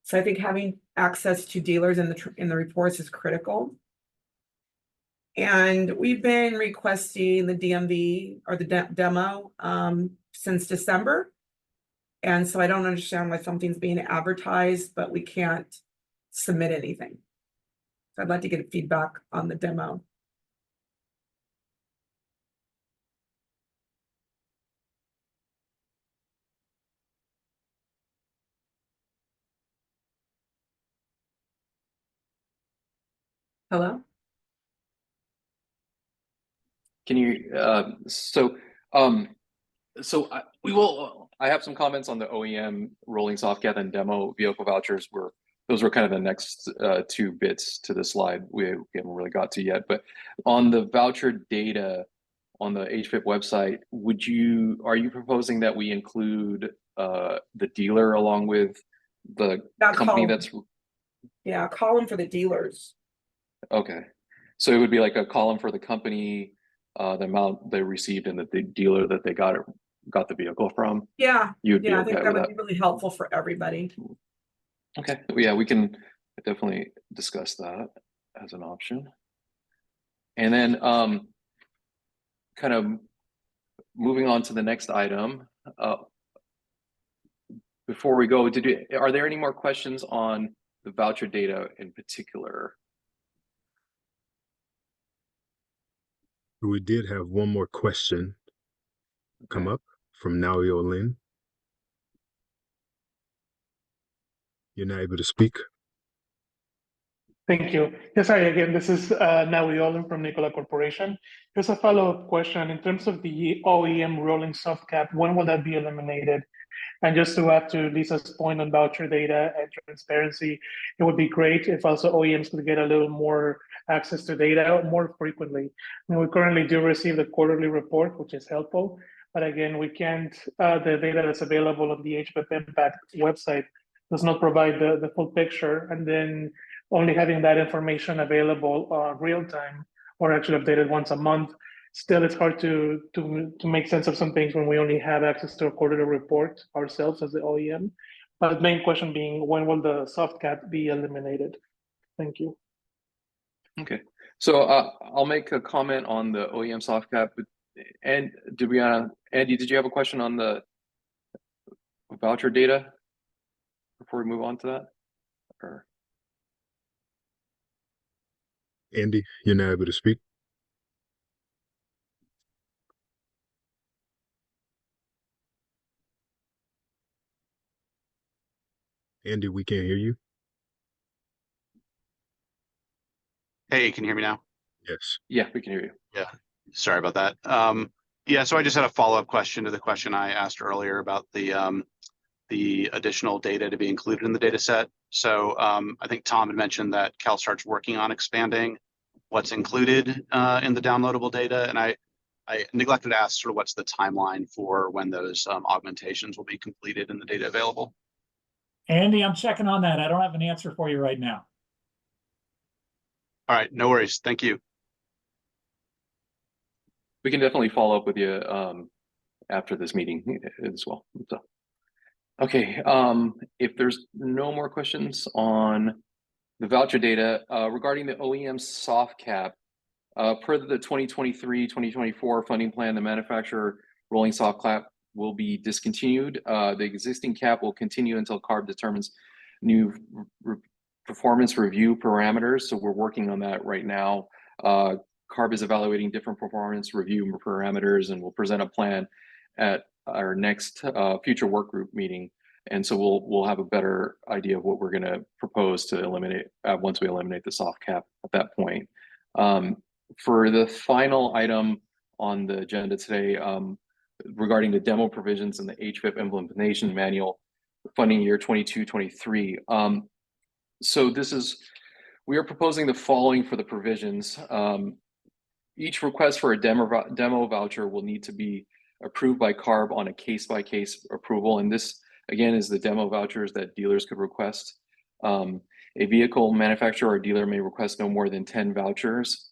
So I think having access to dealers in the reports is critical. And we've been requesting the DMV or the demo since December. And so I don't understand why something's being advertised, but we can't submit anything. So I'd like to get feedback on the demo. Hello?
Can you, I have some comments on the OEM rolling soft cap and demo vehicle vouchers. Those were kind of the next two bits to the slide we haven't really got to yet. But on the voucher data on the HVIP website, are you proposing that we include the dealer along with the company that's?
Yeah, a column for the dealers.
Okay, so it would be like a column for the company, the amount they received, and the dealer that they got the vehicle from.
Yeah,
You'd be
I
okay
think
with
that would
that?
be really helpful for everybody.
Okay, yeah, we can definitely discuss that as an option. And then kind of moving on to the next item. Before we go, are there any more questions on the voucher data in particular?
We did have one more question come up from Naoyo Lin. You're not able to speak.
Thank you. Yes, sorry, again, this is Naui Olin from Nikola Corporation. Just a follow-up question. In terms of the OEM rolling soft cap, when will that be eliminated? And just to add to Lisa's point on voucher data and transparency, it would be great if also OEMs could get a little more access to data more frequently. I mean, we currently do receive the quarterly report, which is helpful, but again, we can't, the data that's available on the HVIP Impact website does not provide the full picture. And then only having that information available real time, or actually updated once a month, still it's hard to make sense of some things when we only have access to a quarterly report ourselves as the OEM. But the main question being, when will the soft cap be eliminated? Thank you.
Okay, so I'll make a comment on the OEM soft cap. And Andy, did you have a question on the voucher data before we move on to that? Or?
Andy, you're not able to speak. Andy, we can't hear you.
Hey, can you hear me now?
Yes.
Yeah, we can hear you.
Yeah, sorry about that. Yeah, so I just had a follow-up question to the question I asked earlier about the additional data to be included in the data set. So I think Tom had mentioned that CalStart's working on expanding what's included in the downloadable data. And I neglected to ask sort of what's the timeline for when those augmentations will be completed and the data available.
Andy, I'm checking on that. I don't have an answer for you right now.
All right, no worries. Thank you.
We can definitely follow up with you after this meeting as well. So, okay, if there's no more questions on the voucher data regarding the OEM soft cap, per the 2023-2024 funding plan, the manufacturer rolling soft cap will be discontinued. The existing cap will continue until CARB determines new performance review parameters. So we're working on that right now. CARB is evaluating different performance review parameters, and we'll present a plan at our next future work group meeting. And so we'll have a better idea of what we're going to propose to eliminate once we eliminate the soft cap at that point. For the final item on the agenda today, regarding the demo provisions in the HVIP implementation manual, funding year 22-23. So we are proposing the following for the provisions. Each request for a demo voucher will need to be approved by CARB on a case-by-case approval. And this, again, is the demo vouchers that dealers could request. A vehicle manufacturer or dealer may request no more than 10 vouchers.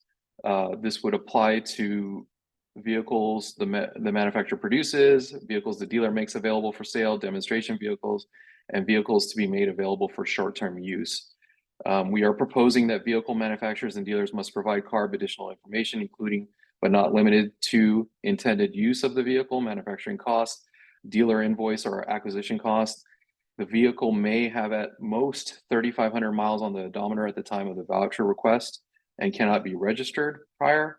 This would apply to vehicles the manufacturer produces, vehicles the dealer makes available for sale, demonstration vehicles, and vehicles to be made available for short-term use. We are proposing that vehicle manufacturers and dealers must provide CARB additional information, including but not limited to intended use of the vehicle, manufacturing cost, dealer invoice or acquisition cost. The vehicle may have at most 3,500 miles on the odometer at the time of the voucher request and cannot be registered prior.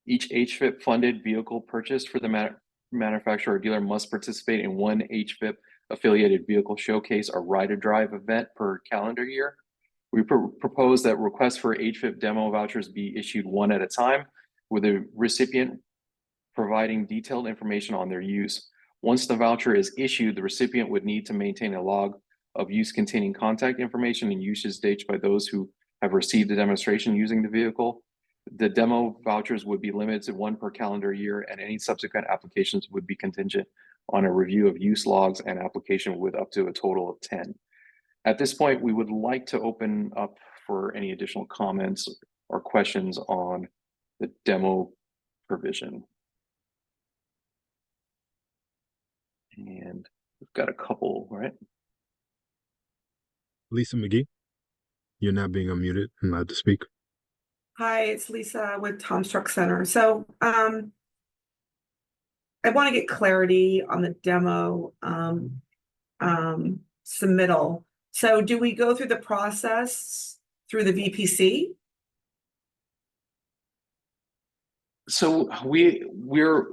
Each HVIP funded vehicle purchased for the manufacturer or dealer must participate in one HVIP affiliated vehicle showcase or ride-to-drive event per calendar year. We propose that requests for HVIP demo vouchers be issued one at a time, with the recipient providing detailed information on their use. Once the voucher is issued, the recipient would need to maintain a log of use containing contact information and usage dates by those who have received a demonstration using the vehicle. The demo vouchers would be limited to one per calendar year, and any subsequent applications would be contingent on a review of use logs and application with up to a total of 10. At this point, we would like to open up for any additional comments or questions on the demo provision. And we've got a couple, right?
Lisa McGee, you're now being unmuted and allowed to speak.
Hi, it's Lisa with Tom's Truck Center. So I want to get clarity on the demo submittal. So do we go through the process through the VPC?
So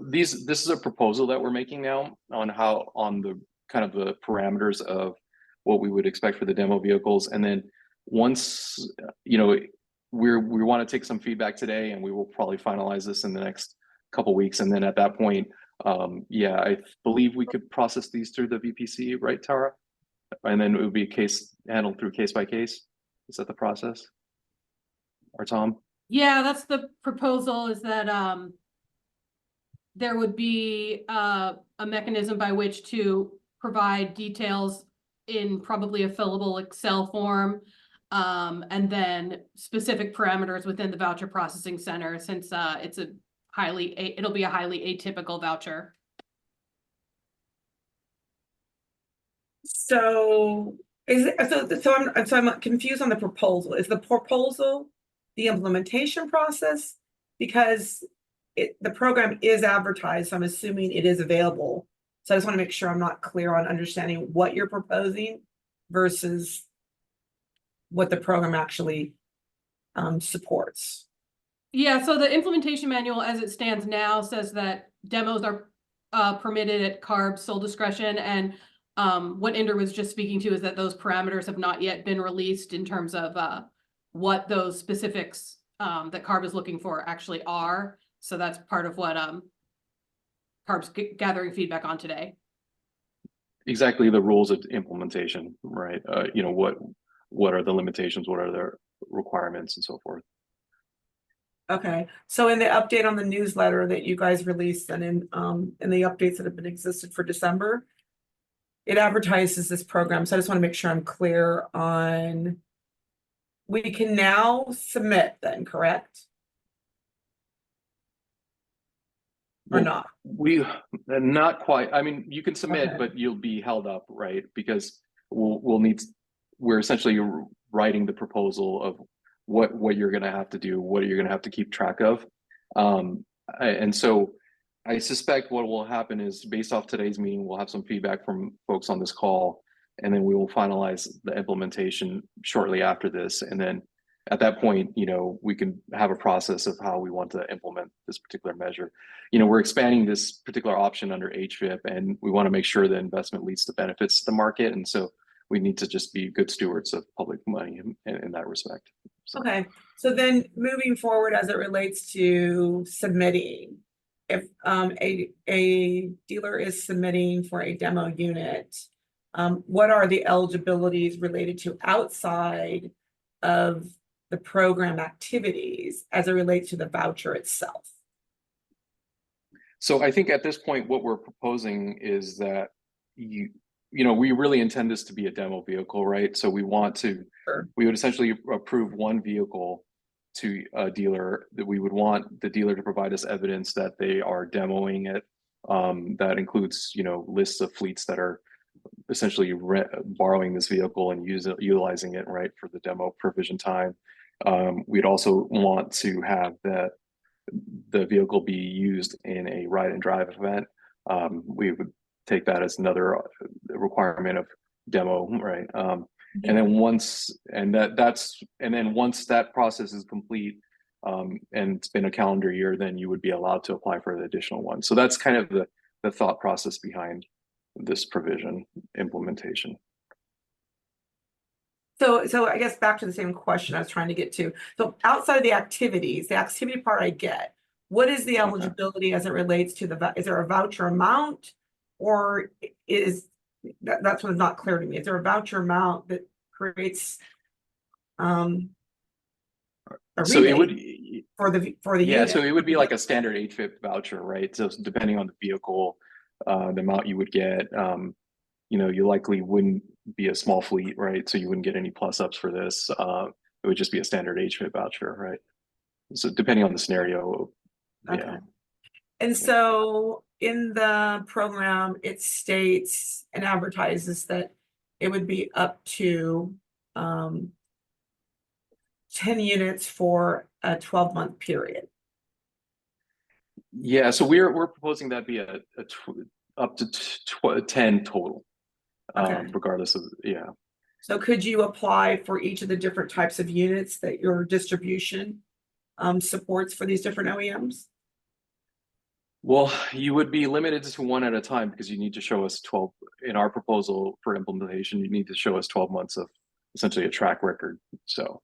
this is a proposal that we're making now on the kind of the parameters of what we would expect for the demo vehicles. And then once, we want to take some feedback today, and we will probably finalize this in the next couple weeks. And then at that point, I believe we could process these through the VPC, right, Tara? And then it would be handled through case by case. Is that the process? Or Tom?
Yeah, that's the proposal, is that there would be a mechanism by which to provide details in probably a fillable Excel form, and then specific parameters within the voucher processing center, since it'll be a highly atypical voucher.
So I'm confused on the proposal. Is the proposal the implementation process? Because the program is advertised, so I'm assuming it is available. So I just want to make sure I'm not clear on understanding what you're proposing versus what the program actually supports.
Yeah, so the implementation manual as it stands now says that demos are permitted at CARB's sole discretion, and what Inder was just speaking to is that those parameters have not yet been released in terms of what those specifics that CARB is looking for actually are. So that's part of what CARB's gathering feedback on today.
Exactly the rules of implementation, right? You know, what are the limitations, what are the requirements and so forth.
Okay, so in the update on the newsletter that you guys released and in the updates that have been existed for December, it advertises this program. So I just want to make sure I'm clear on, we can now submit then, correct? Or
Well,
not?
We not quite. I mean, you can submit,
Okay.
but you'll be held up, right? Because we're essentially writing the proposal of what you're going to have to do, what you're going to have to keep track of. And so I suspect what will happen is, based off today's meeting, we'll have some feedback from folks on this call, and then we will finalize the implementation shortly after this. And then at that point, you know, we can have a process of how we want to implement this particular measure. You know, we're expanding this particular option under HVIP, and we want to make sure the investment leads to benefits to the market. And so we need to just be good stewards of public money in that respect. So.
Okay, so then moving forward as it relates to submitting, if a dealer is submitting for a demo unit, what are the eligibilities related to outside of the program activities as it relates to the voucher itself?
So I think at this point, what we're proposing is that you know, we really intend this to be a demo vehicle, right? So we want to, we would essentially approve one vehicle to a dealer, that we would want the dealer to provide us evidence that they are demoing it. That includes, you know, lists of fleets that are essentially borrowing this vehicle and utilizing it, right, for the demo provision time. We'd also want to have the vehicle be used in a ride and drive event. We would take that as another requirement of demo, right? And then once that process is complete, and it's been a calendar year, then you would be allowed to apply for the additional one. So that's kind of the thought process behind this provision implementation.
So I guess back to the same question I was trying to get to. So outside of the activities, the activity part I get, what is the eligibility as it relates to is there a voucher amount, or is that's what's not clear to me. Is there a voucher amount that creates a
so it would
for the
yeah,
unit?
so it would be like a standard HVIP voucher, right? So depending on the vehicle, the amount you would get, you know, you likely wouldn't be a small fleet, right? So you wouldn't get any plus ups for this. It would just be a standard HVIP voucher, right? So depending on the scenario, yeah.
And so in the program, it states and advertises that it would be up to 10 units for a 12-month period.
Yeah, so we're proposing that be up to 10 total, regardless of, yeah.
So could you apply for each of the different types of units that your distribution supports for these different OEMs?
Well, you would be limited to one at a time, because you need to show us 12 in our proposal for implementation. You need to show us 12 months of essentially a track record. So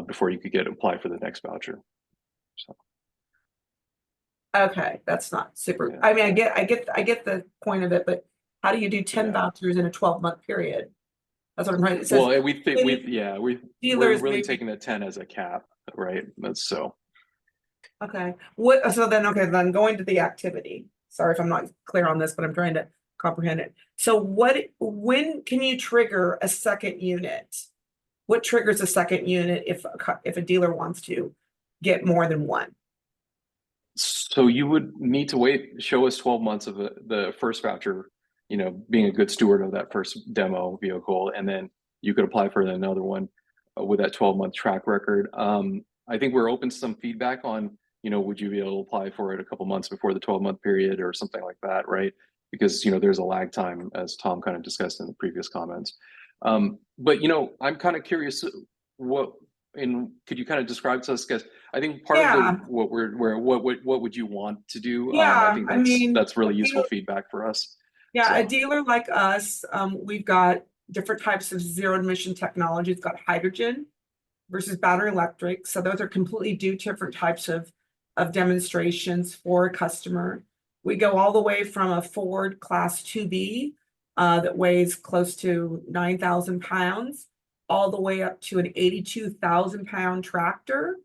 before you could apply for the next voucher. So.
Okay, that's not super. Yeah. I mean, I get the point of it, but how do you do 10 vouchers in a 12-month period? That's what I'm trying to say.
Well, we're really taking the 10 as a cap, right? That's so.
Okay. So then going to the activity. Sorry if I'm not clear on this, but I'm trying to comprehend it. So when can you trigger a second unit? What triggers a second unit if a dealer wants to get more than one?
So you would need to show us 12 months of the first voucher, you know, being a good steward of that first demo vehicle, and then you could apply for another one with that 12-month track record. I think we're open to some feedback on, you know, would you be able to apply for it a couple months before the 12-month period or something like that, right? Because, you know, there's a lag time, as Tom kind of discussed in the previous comments. But, you know, I'm kind of curious, could you kind of describe to us, because I think part of what would you want to do? I think that's really useful feedback for us.
Yeah, so. A dealer like us, we've got different types of zero emission technology. It's got hydrogen versus battery electric. So those are completely different types of demonstrations for a customer. We go all the way from a Ford Class 2B that weighs close to 9,000 pounds, all the way up to an 82,000 pound tractor.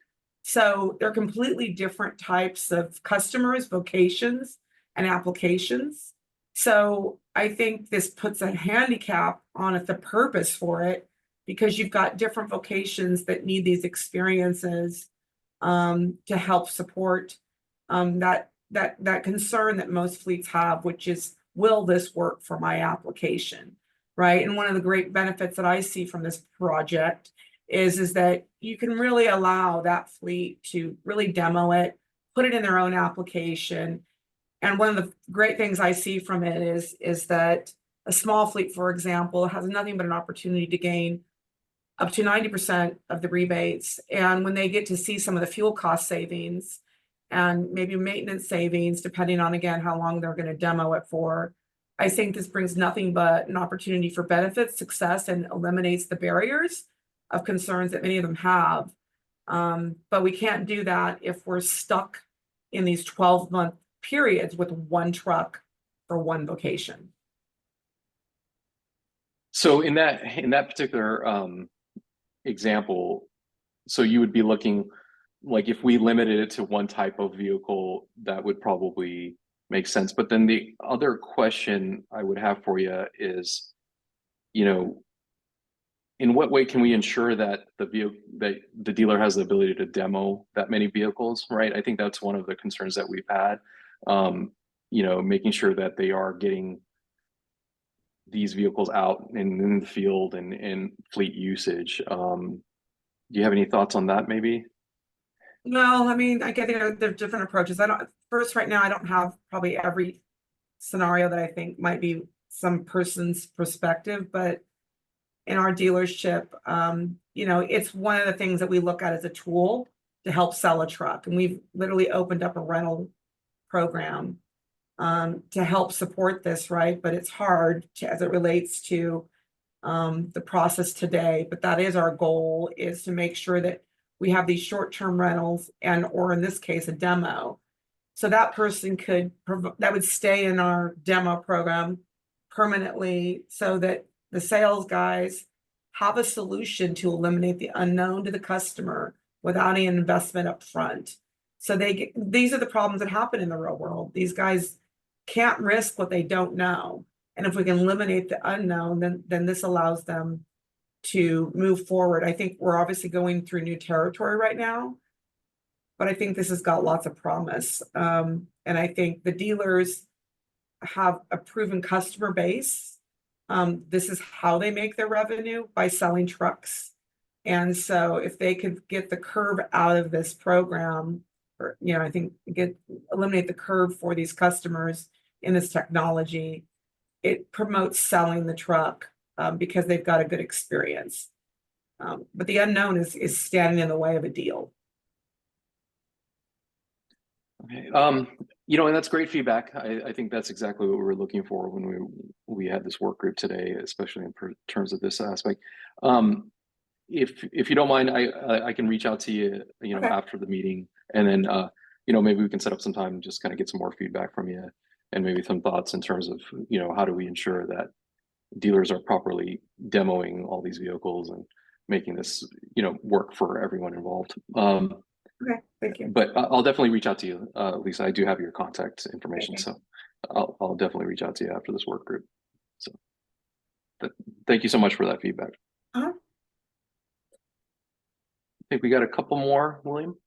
So they're completely different types of customers, vocations, and applications. So I think this puts a handicap on it, the purpose for it, because you've got different vocations that need these experiences to help support that concern that most fleets have, which is, will this work for my application, right? And one of the great benefits that I see from this project is that you can really allow that fleet to really demo it, put it in their own application. And one of the great things I see from it is that a small fleet, for example, has nothing but an opportunity to gain up to 90% of the rebates. And when they get to see some of the fuel cost savings and maybe maintenance savings, depending on, again, how long they're going to demo it for, I think this brings nothing but an opportunity for benefits, success, and eliminates the barriers of concerns that many of them have. But we can't do that if we're stuck in these 12-month periods with one truck for one vocation.
So in that particular example, so you would be looking, like, if we limited it to one type of vehicle, that would probably make sense. But then the other question I would have for you is, you know, in what way can we ensure that the dealer has the ability to demo that many vehicles, right? I think that's one of the concerns that we've had. You know, making sure that they are getting these vehicles out in the field and in fleet usage. Do you have any thoughts on that, maybe?
No, I mean, I get there are different approaches. Right now, I don't have probably every scenario that I think might be some person's perspective, but in our dealership, you know, it's one of the things that we look at as a tool to help sell a truck. And we've literally opened up a rental program to help support this, right? But it's hard as it relates to the process today. But that is our goal, is to make sure that we have these short-term rentals or in this case, a demo. So that person that would stay in our demo program permanently, so that the sales guys have a solution to eliminate the unknown to the customer without any investment up front. So these are the problems that happen in the real world. These guys can't risk what they don't know. And if we can eliminate the unknown, then this allows them to move forward. I think we're obviously going through new territory right now, but I think this has got lots of promise. And I think the dealers have a proven customer base. This is how they make their revenue, by selling trucks. And so if they could get the curve out of this program, or, you know, I think eliminate the curve for these customers in this technology, it promotes selling the truck because they've got a good experience. But the unknown is standing in the way of a deal.
Okay. You know, and that's great feedback. I think that's exactly what we were looking for when we had this work group today, especially in terms of this aspect. If you don't mind, I can reach out to you, you know,
Okay.
after the meeting, and then you know, maybe we can set up some time and just kind of get some more feedback from you, and maybe some thoughts in terms of, you know, how do we ensure that dealers are properly demoing all these vehicles and making this, you know, work for everyone involved.
Okay, thank you.
But I'll definitely reach out to you, Lisa. I do have your contact information, so I'll definitely reach out to you after this work group. So, thank you so much for that feedback.
Uh-huh.
I think we got a couple more, William.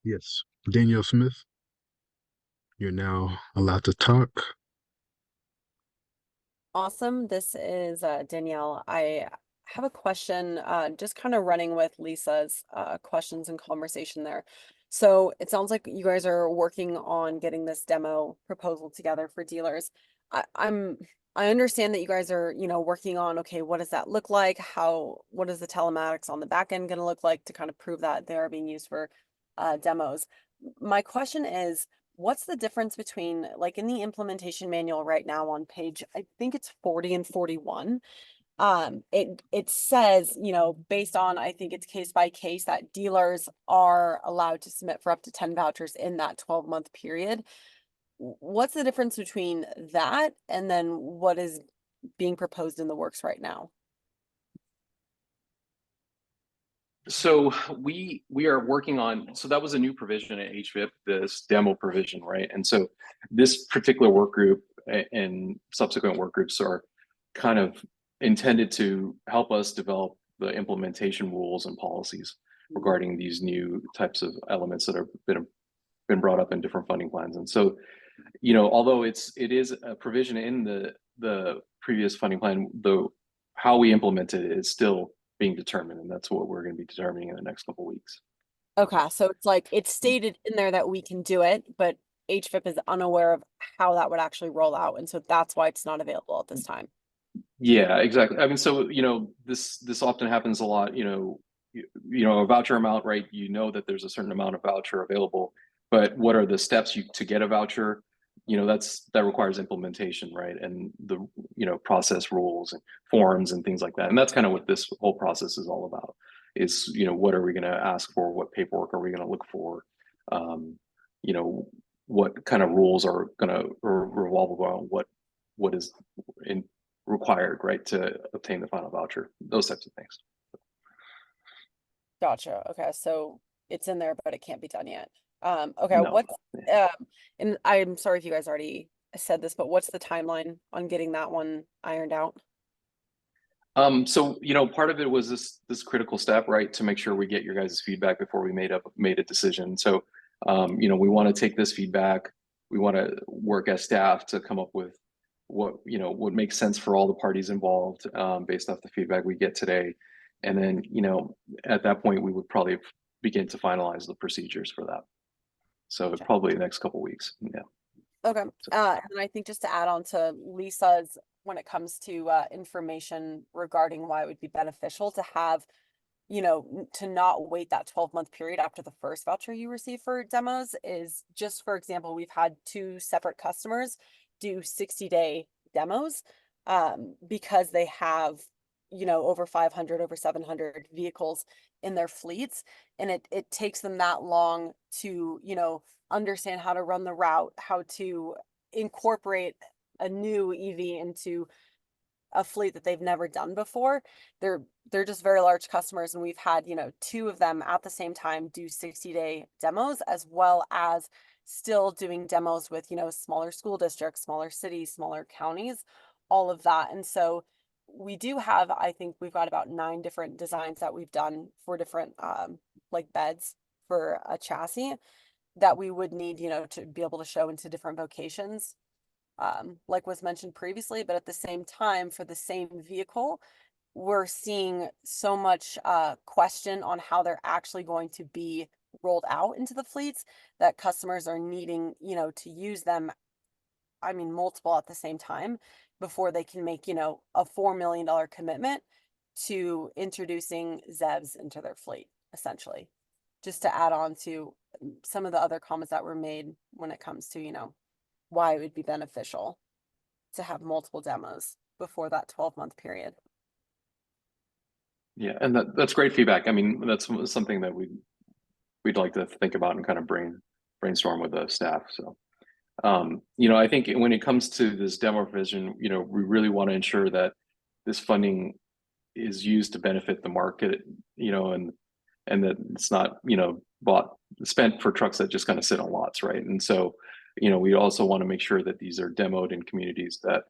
Yes, Danielle Smith, you're now allowed to talk.
Awesome. This is Danielle. I have a question, just kind of running with Lisa's questions and conversation there. So it sounds like you guys are working on getting this demo proposal together for dealers. I understand that you guys are, you know, working on, okay, what does that look like? What is the telematics on the back end going to look like to kind of prove that they are being used for demos? My question is, what's the difference between, like, in the implementation manual right now on page, I think it's 40 and 41, it says, you know, based on, I think it's case by case, that dealers are allowed to submit for up to 10 vouchers in that 12-month period. what's the difference between that and then what is being proposed in the works right now?
So we are working on, so that was a new provision at HVIP, this demo provision, right? And so this particular work group and subsequent work groups are kind of intended to help us develop the implementation rules and policies regarding these new types of elements that have been brought up in different funding plans. And so, you know, although it is a provision in the previous funding plan, how we implement it is still being determined, and that's what we're going to be determining in the next couple of weeks.
Okay, so it's like it's stated in there that we can do it, but HVIP is unaware of how that would actually roll out, and so that's why it's not available at this time.
Yeah, exactly. I mean, so you know, this often happens a lot. You know, a voucher amount, right? You know that there's a certain amount of voucher available, but what are the steps to get a voucher? You know, that requires implementation, right? And the process rules and forms and things like that. And that's kind of what this whole process is all about. Is, you know, what are we going to ask for? What paperwork are we going to look for? You know, what kind of rules are going to revolve around what is required, right, to obtain the final voucher? Those types of things.
Gotcha. Okay, so it's in there, but it can't be done yet. Okay,
No.
and I'm sorry if you guys already said this, but what's the timeline on getting that one ironed out?
So, you know, part of it was this critical step, right, to make sure we get your guys' feedback before we made a decision. So, you know, we want to take this feedback. We want to work as staff to come up with what makes sense for all the parties involved, based off the feedback we get today. And then, you know, at that point, we would probably begin to finalize the procedures for that. So probably the next couple of weeks. Yeah.
Okay. And I think just to add on to Lisa's, when it comes to information regarding why it would be beneficial to have, you know, to not wait that 12-month period after the first voucher you receive for demos is just, for example, we've had 2 separate customers do 60-day demos because they have, you know, over 500, over 700 vehicles in their fleets. And it takes them that long to, you know, understand how to run the route, how to incorporate a new EV into a fleet that they've never done before. They're just very large customers, and we've had, you know, 2 of them at the same time do 60-day demos, as well as still doing demos with, you know, smaller school districts, smaller cities, smaller counties, all of that. And so we do have, I think we've got about 9 different designs that we've done for different like beds for a chassis that we would need, you know, to be able to show into different vocations, like was mentioned previously. But at the same time, for the same vehicle, we're seeing so much question on how they're actually going to be rolled out into the fleets that customers are needing, you know, to use them, I mean, multiple at the same time before they can make, you know, a $4 million commitment to introducing ZEVs into their fleet, essentially. Just to add on to some of the other comments that were made when it comes to, you know, why it would be beneficial to have multiple demos before that 12-month period.
Yeah, and that's great feedback. I mean, that's something that we'd like to think about and kind of brainstorm with the staff. So, you know, I think when it comes to this demo provision, you know, we really want to ensure that this funding is used to benefit the market, you know, and that it's not, you know, spent for trucks that just kind of sit on lots, right? And so, you know, we also want to make sure that these are demoed in communities that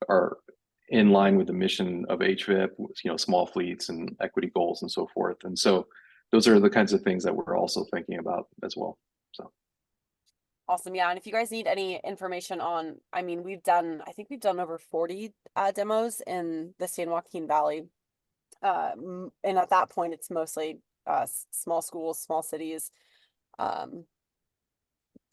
are in line with the mission of HVIP, you know, small fleets and equity goals and so forth. And so those are the kinds of things that we're also thinking about as well. So.
Awesome. Yeah. And if you guys need any information on, I mean, I think we've done over 40 demos in the San Joaquin Valley. And at that point, it's mostly small schools, small cities.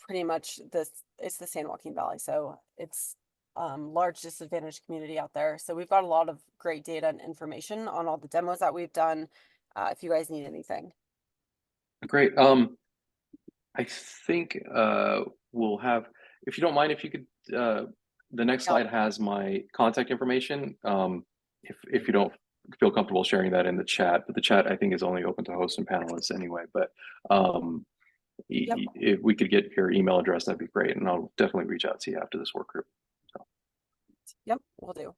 Pretty much it's the San Joaquin Valley. So it's large disadvantaged community out there. So we've got a lot of great data and information on all the demos that we've done. If you guys need anything.
Great. I think we'll have, if you don't mind, if you could, the next slide has my contact information. If you don't feel comfortable sharing that in the chat, but the chat I think is only open to hosts and panelists anyway. But if we could get your email address, that'd be great. And I'll definitely reach out to you after this work group. So,
Yep, we'll do.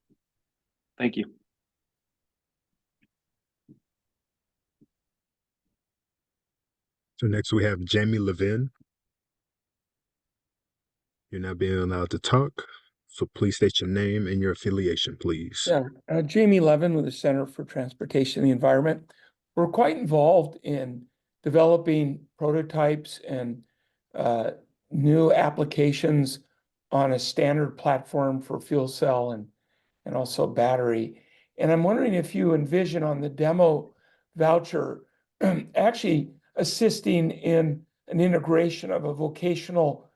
thank you.
So next we have Jamie Levin. You're now being allowed to talk. So please state your name and your affiliation, please.
Yeah, Jamie Levin with the Center for Transportation and the Environment. We're quite involved in developing prototypes and new applications on a standard platform for fuel cell and also battery. And I'm wondering if you envision on the demo voucher actually assisting in an integration of a vocational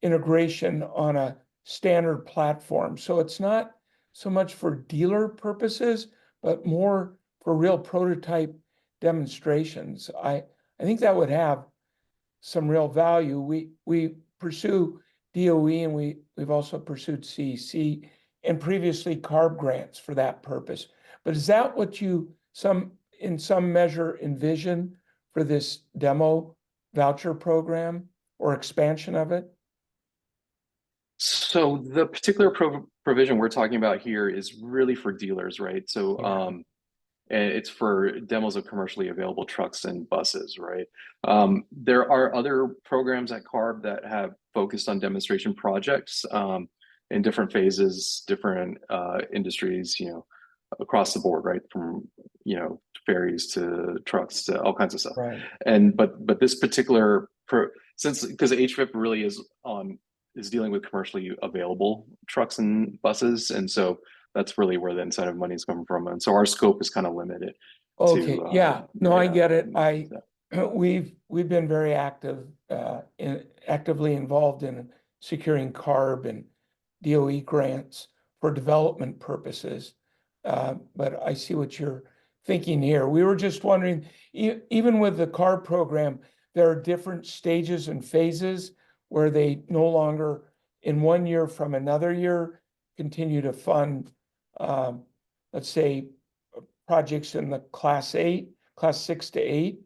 integration on a standard platform. So it's not so much for dealer purposes, but more for real prototype demonstrations. I think that would have some real value. We pursue DOE and we've also pursued CEC and previously CARB grants for that purpose. But is that what you in some measure envision for this demo voucher program or expansion of it?
So the particular provision we're talking about here is really for dealers, right? So and it's for demos of commercially available trucks and buses, right? There are other programs at CARB that have focused on demonstration projects in different phases, different industries, across the board, right? From ferries to trucks to all kinds of stuff.
Right.
And but this particular because HVIP really is dealing with commercially available trucks and buses, and so that's really where the incentive money is coming from. And so our scope is kind of limited.
Okay, yeah, no, I get it.
So.
We've been very actively involved in securing CARB and DOE grants for development purposes. But I see what you're thinking here. We were just wondering, even with the CARB program, there are different stages and phases where they no longer, in one year from another year, continue to fund, let's say, projects in the class 6 to 8,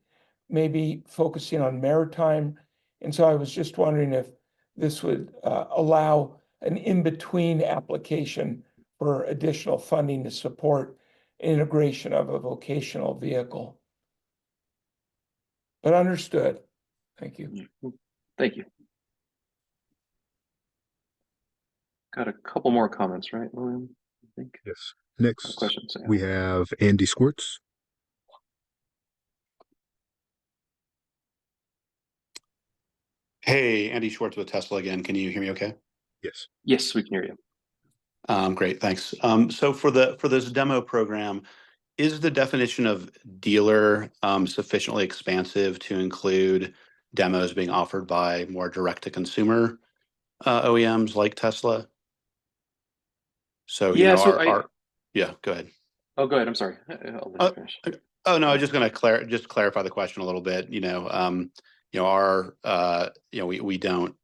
maybe focusing on maritime. And so I was just wondering if this would allow an in-between application for additional funding to support integration of a vocational vehicle. But understood. Thank you.
Thank you. Got a couple more comments, right, William? I think.
Yes. Next,
questions.
We have Andy Squirts.
Hey, Andy Schwartz with Tesla again. Can you hear me okay?
Yes.
Yes, we can hear you.
Great, thanks. So for this demo program, is the definition of dealer sufficiently expansive to include demos being offered by more direct-to-consumer OEMs like Tesla? So,
Yeah,
yeah, go ahead.
Oh, go ahead. I'm sorry. I'll let you finish.
Oh no, I was just going to clarify the question a little bit. We don't.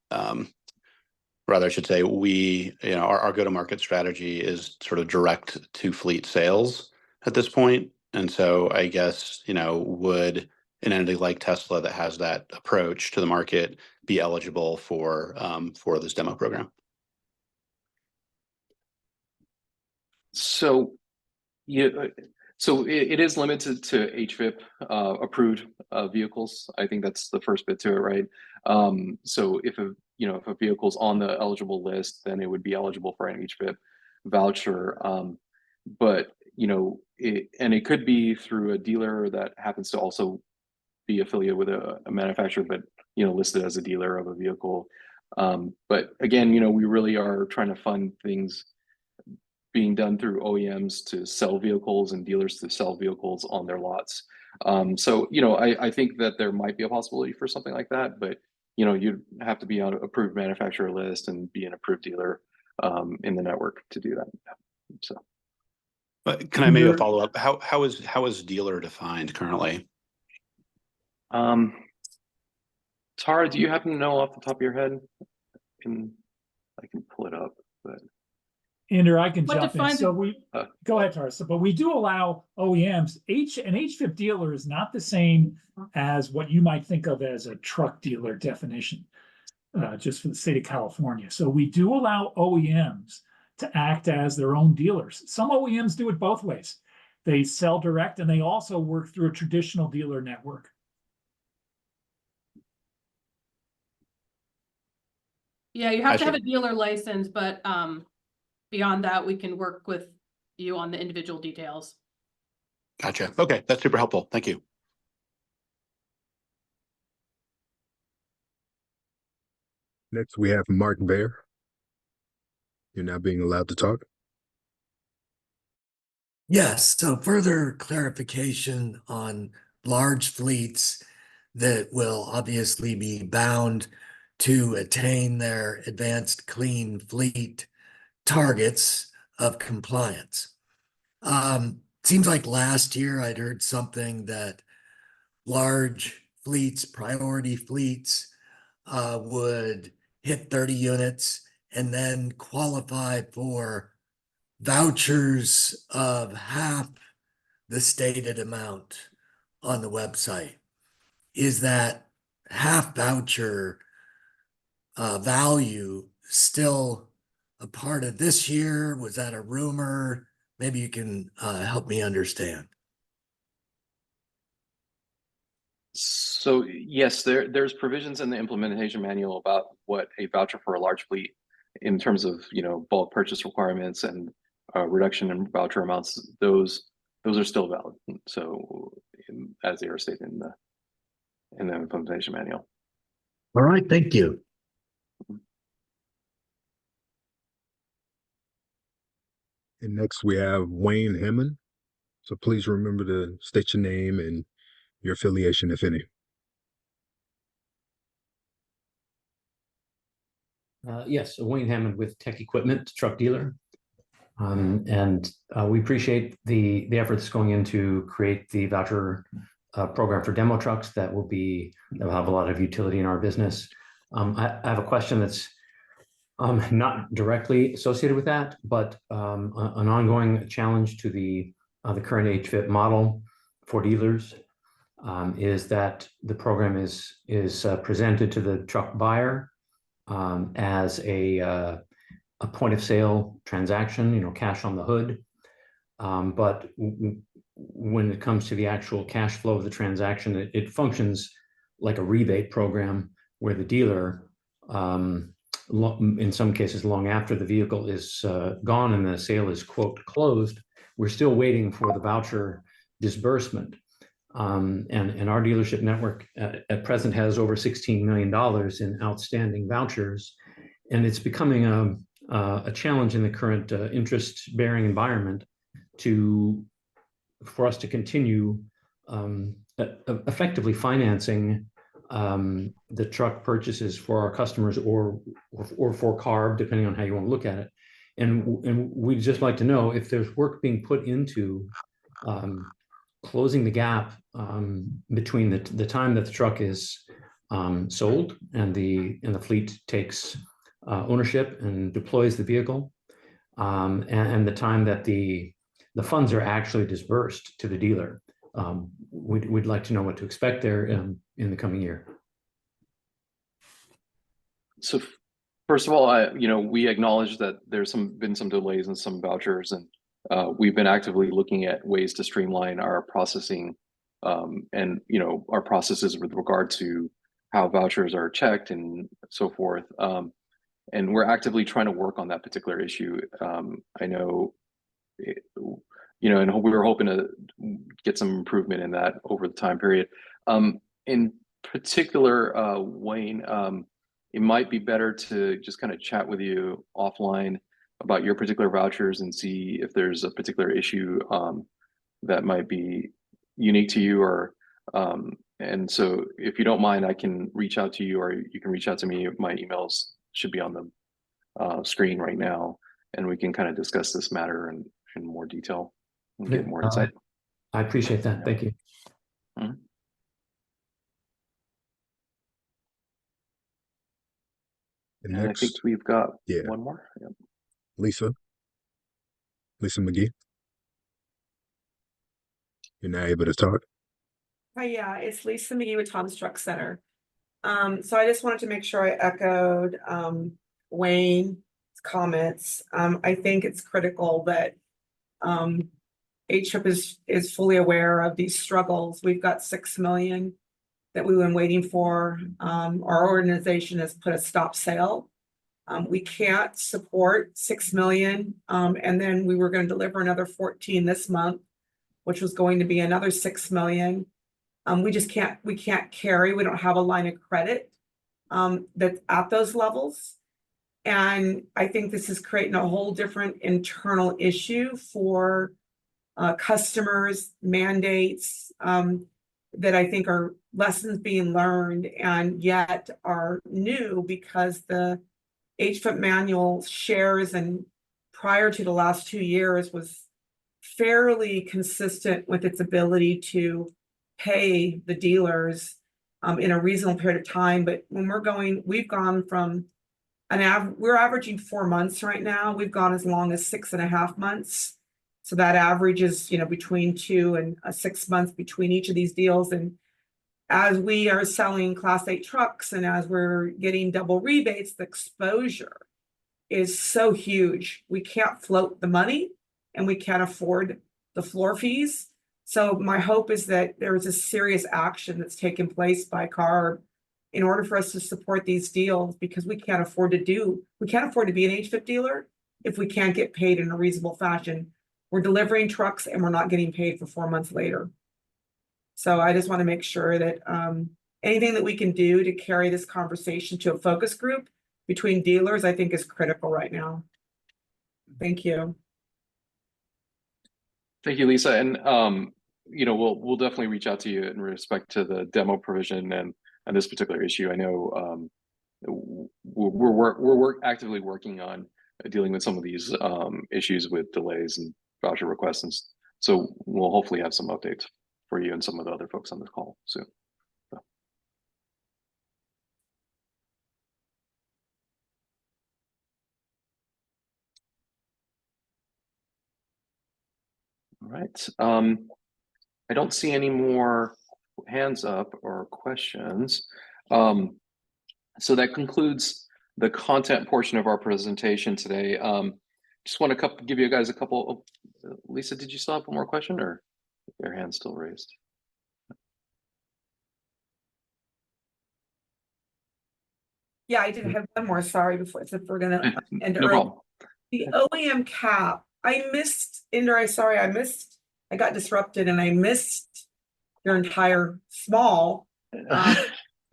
Rather, I should say our go-to-market strategy is sort of direct to fleet sales at this point, and so I guess would an entity like Tesla that has that approach to the market be eligible for this demo program?
So, so it is limited to HVIP approved vehicles. I think that's the first bit to it, right? So if a vehicle's on the eligible list, then it would be eligible for an HVIP voucher. But it could be through a dealer that happens to also be affiliated with a manufacturer, but listed as a dealer of a vehicle. But again, we really are trying to fund things being done through OEMs to sell vehicles and dealers to sell vehicles on their lots. So I think that there might be a possibility for something like that, but you'd have to be on an approved manufacturer list and be an approved dealer in the network to do that. So,
but can I maybe follow up? How is dealer defined currently?
Tara, do you happen to know off the top of your head? I can pull it up, but
Andrew, I can
What
jump in.
defines
So
it?
we, go ahead, Taurus. But we do allow OEMs. An HVIP dealer is not the same as what you might think of as a truck dealer definition, just for the state of California. So we do allow OEMs to act as their own dealers. Some OEMs do it both ways. They sell direct and they also work through a traditional dealer network.
Yeah, you have to have a dealer license, but beyond that, we can work with you on the individual details.
Gotcha. Okay, that's super helpful. Thank you.
Next, we have Mark Bear. You're now being allowed to talk.
Yes, so further clarification on large fleets that will obviously be bound to attain their advanced clean fleet targets of compliance. Seems like last year I'd heard something that large fleets, priority fleets, would hit 30 units and then qualify for vouchers of half the stated amount on the website. Is that half voucher value still a part of this year? Was that a rumor? Maybe you can help me understand.
So yes, there's provisions in the implementation manual about what a voucher for a large fleet in terms of, you know, bulk purchase requirements and reduction in voucher amounts. Those are still valid. So as they are stated in the implementation manual.
All right, thank you.
And next we have Wayne Hammond. So please remember to state your name and your affiliation, if any.
Yes, Wayne Hammond with Tech Equipment, truck dealer. We appreciate the efforts going into create the voucher program for demo trucks that will have a lot of utility in our business. I have a question that's not directly associated with that, but an ongoing challenge to the current HVIP model for dealers is that the program is presented to the truck buyer as a point of sale transaction, you know, cash on the hood. But when it comes to the actual cash flow of the transaction, it functions like a rebate program where the dealer, in some cases, long after the vehicle is gone and the sale is, quote, closed, we're still waiting for the voucher disbursement. And our dealership network at present has over $16 million in outstanding vouchers. And it's becoming a challenge in the current interest-bearing environment for us to continue effectively financing the truck purchases for our customers or for CARB, depending on how you want to look at it. And we'd just like to know if there's work being put into closing the gap between the time that the truck is sold and the fleet takes ownership and deploys the vehicle, and the time that the funds are actually disbursed to the dealer. We'd like to know what to expect there in the coming year.
So first of all, we acknowledge that there's been some delays in some vouchers, and we've been actively looking at ways to streamline our processing and our processes with regard to how vouchers are checked and so forth. And we're actively trying to work on that particular issue. I know, and we were hoping to get some improvement in that over the time period. In particular, Wayne, it might be better to just kind of chat with you offline about your particular vouchers and see if there's a particular issue that might be unique to you, or and so if you don't mind, I can reach out to you, or you can reach out to me. My emails should be on the screen right now, and we can kind of discuss this matter in more detail and get more insight.
I appreciate that. Thank you.
Mm-hmm. And next, I think we've got one more. Yep.
Lisa. Lisa McGee, you're now able to talk.
Hi, yeah, it's Lisa McGee with Tom's Truck Center. So I just wanted to make sure I echoed Wayne's comments. I think it's critical that HVIP is fully aware of these struggles. We've got 6 million that we've been waiting for. Our organization has put a stop sale. We can't support 6 million. And then we were going to deliver another 14 this month, which was going to be another 6 million. We just can't carry, we don't have a line of credit that's at those levels. And I think this is creating a whole different internal issue for customers, mandates that I think are lessons being learned and yet are new because the HVIP manual shares and prior to the last 2 years was fairly consistent with its ability to pay the dealers in a reasonable period of time. But when we've gone from we're averaging 4 months right now. We've gone as long as 6.5 months. So that average is, between 2 and 6 months between each of these deals. And as we are selling Class 8 trucks and as we're getting double rebates, the exposure is so huge. We can't float the money and we can't afford the floor fees. So my hope is that there is a serious action that's taken place by CARB in order for us to support these deals, because we can't afford to be an HVIP dealer if we can't get paid in a reasonable fashion. We're delivering trucks and we're not getting paid for 4 months later. So I just want to make sure that anything that we can do to carry this conversation to a focus group between dealers, I think is critical right now. Thank you.
Thank you, Lisa. And we'll definitely reach out to you in respect to the demo provision and this particular issue. I know we're actively working on dealing with some of these issues with delays and voucher requests, and so we'll hopefully have some updates for you and some of the other folks on this call soon. So. All right. I don't see any more hands up or questions. So that concludes the content portion of our presentation today. Just want to give you guys a couple. Lisa, did you still have one more question, or your hand's still raised?
Yeah, I did have one more. Sorry, if we're gonna end
no problem.
The OEM cap. I missed, Inder. I got disrupted and I missed your entire small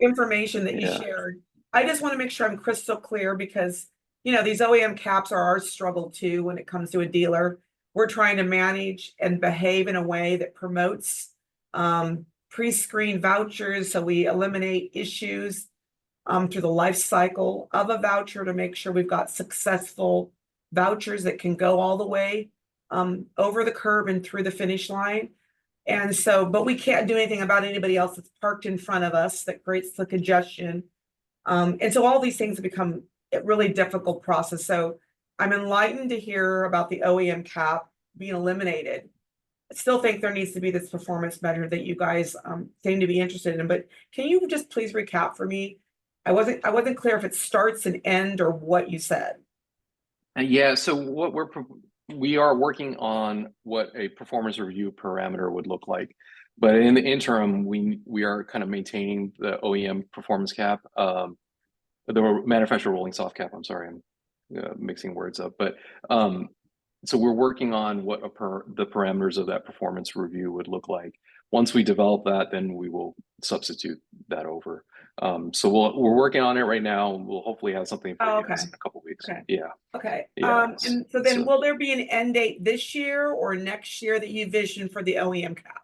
information that you shared. I just want to make sure I'm crystal clear because, these OEM caps are our struggle too when it comes to a dealer. We're trying to manage and behave in a way that promotes pre-screen vouchers so we eliminate issues through the life cycle of a voucher to make sure we've got successful vouchers that can go all the way over the curb and through the finish line. And so, but we can't do anything about anybody else that's parked in front of us that creates the congestion. And so all these things have become a really difficult process. So I'm enlightened to hear about the OEM cap being eliminated. I still think there needs to be this performance measure that you guys seem to be interested in, but can you just please recap for me? I wasn't clear if it starts and end or what you said.
Yeah, so what we are working on what a performance review parameter would look like, but in the interim, we are kind of maintaining the OEM performance cap, the manufacturer rolling soft cap. I'm sorry, I'm mixing words up, but so we're working on what the parameters of that performance review would look like. Once we develop that, then we will substitute that over. So we're working on it right now. We'll hopefully have something for you guys in a couple of weeks.
Okay.
Yeah.
Okay.
Yeah.
And so then will there be an end date this year or next year that you envision for the OEM cap?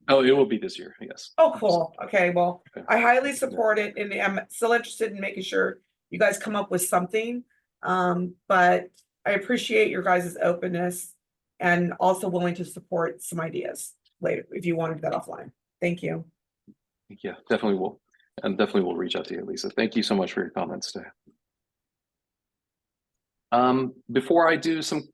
Oh, it will be this year. Yes.
Oh, cool. Okay. Well, I highly support it and I'm still interested in making sure you guys come up with something. But I appreciate your guys' openness and also willing to support some ideas later if you wanted that offline. Thank you.
Yeah, definitely will. And definitely will reach out to you, Lisa. Thank you so much for your comments today. Before I do some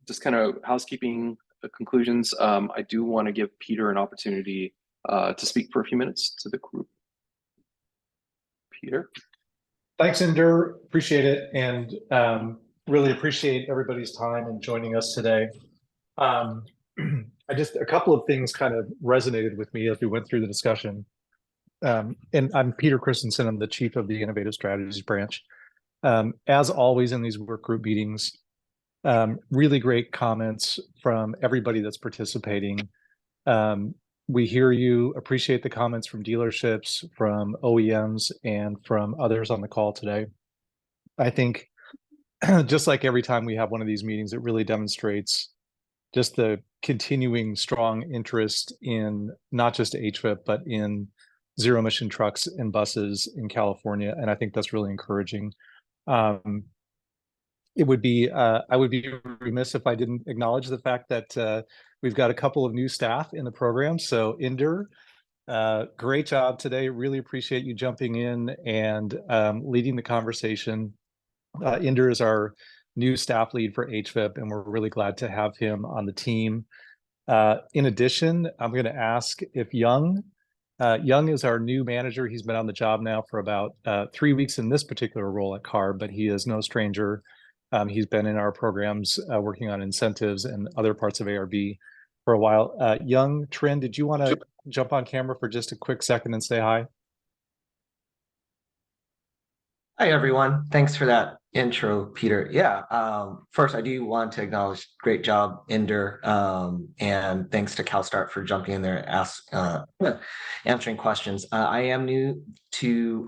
just kind of housekeeping conclusions. I do want to give Peter an opportunity to speak for a few minutes to the group. Peter.
Thanks, Inder. Appreciate it, and really appreciate everybody's time and joining us today. A couple of things kind of resonated with me as we went through the discussion. And I'm Peter Christensen. I'm the chief of the Innovative Strategies branch. As always in these work group meetings, really great comments from everybody that's participating. We hear you, appreciate the comments from dealerships, from OEMs, and from others on the call today. I think just like every time we have one of these meetings, it really demonstrates just the continuing strong interest in not just HVIP, but in zero emission trucks and buses in California. And I think that's really encouraging. It would be, I would be remiss if I didn't acknowledge the fact that we've got a couple of new staff in the program. So Inder, great job today. Really appreciate you jumping in and leading the conversation. Inder is our new staff lead for HVIP, and we're really glad to have him on the team. In addition, I'm going to ask if Young is our new manager. He's been on the job now for about 3 weeks in this particular role at CARB, but he is no stranger. He's been in our programs working on incentives and other parts of ARB for a while. Young, Trin, did you want to jump on camera for just a quick second and say hi?
Hi, everyone. Thanks for that intro, Peter. Yeah, first, I do want to acknowledge great job, Inder, and thanks to CalStart for jumping in there and answering questions. I am new to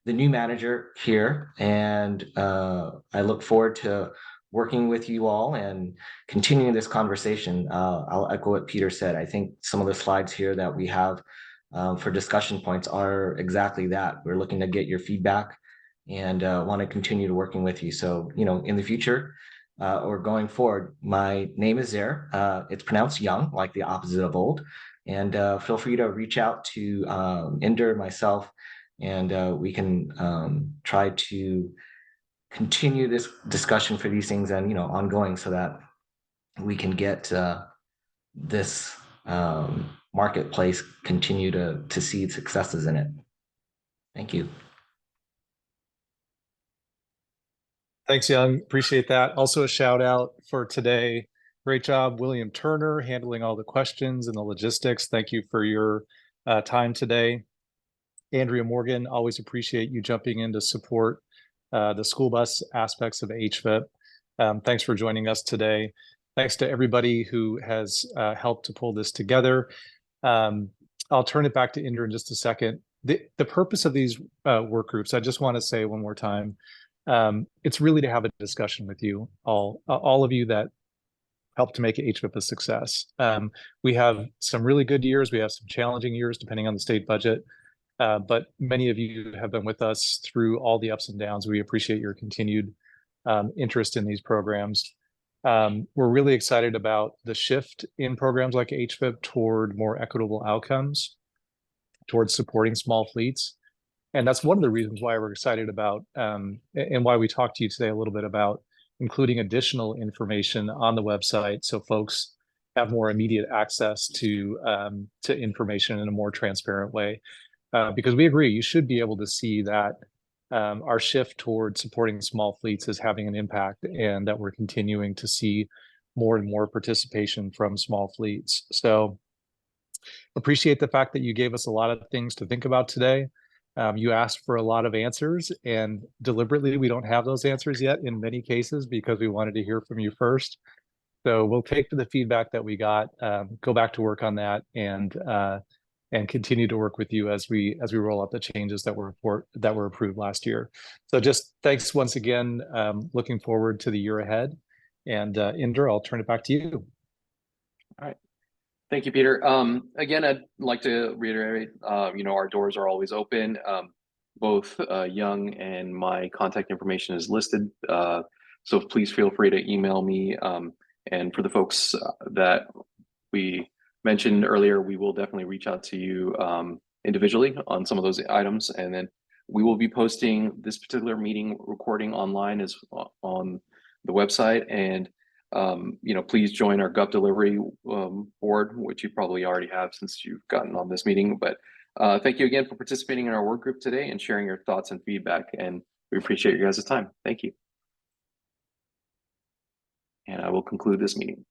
the new manager here, and I look forward to working with you all and continuing this conversation. I'll echo what Peter said. I think some of the slides here that we have for discussion points are exactly that. We're looking to get your feedback and want to continue working with you. So, in the future or going forward, my name is there. It's pronounced Young, like the opposite of old. And feel free to reach out to Inder, myself, and we can try to continue this discussion for these things and, ongoing so that we can get this marketplace continue to see successes in it. Thank you.
Thanks, Young. Appreciate that. Also a shout out for today. Great job, William Turner, handling all the questions and the logistics. Thank you for your time today. Andrea Morgan, always appreciate you jumping in to support the school bus aspects of HVIP. Thanks for joining us today. Thanks to everybody who has helped to pull this together. I'll turn it back to Inder in just a second. The purpose of these work groups, I just want to say one more time, it's really to have a discussion with you, all of you that helped to make HVIP a success. We have some really good years. We have some challenging years, depending on the state budget. But many of you have been with us through all the ups and downs. We appreciate your continued interest in these programs. We're really excited about the shift in programs like HVIP toward more equitable outcomes, towards supporting small fleets. And that's one of the reasons why we're excited about and why we talked to you today a little bit about including additional information on the website so folks have more immediate access to information in a more transparent way. Because we agree, you should be able to see that our shift toward supporting small fleets is having an impact and that we're continuing to see more and more participation from small fleets. So appreciate the fact that you gave us a lot of things to think about today. You asked for a lot of answers, and deliberately we don't have those answers yet in many cases because we wanted to hear from you first. So we'll take the feedback that we got, go back to work on that, and continue to work with you as we roll out the changes that were approved last year. So just thanks once again. Looking forward to the year ahead. And Inder, I'll turn it back to you.
All right. Thank you, Peter. Again, I'd like to reiterate, our doors are always open. Both Young and my contact information is listed. So please feel free to email me. And for the folks that we mentioned earlier, we will definitely reach out to you individually on some of those items. And then we will be posting this particular meeting recording online on the website. And please join our GUP delivery board, which you probably already have since you've gotten on this meeting. But thank you again for participating in our work group today and sharing your thoughts and feedback. And we appreciate your guys' time. Thank you. And I will conclude this meeting.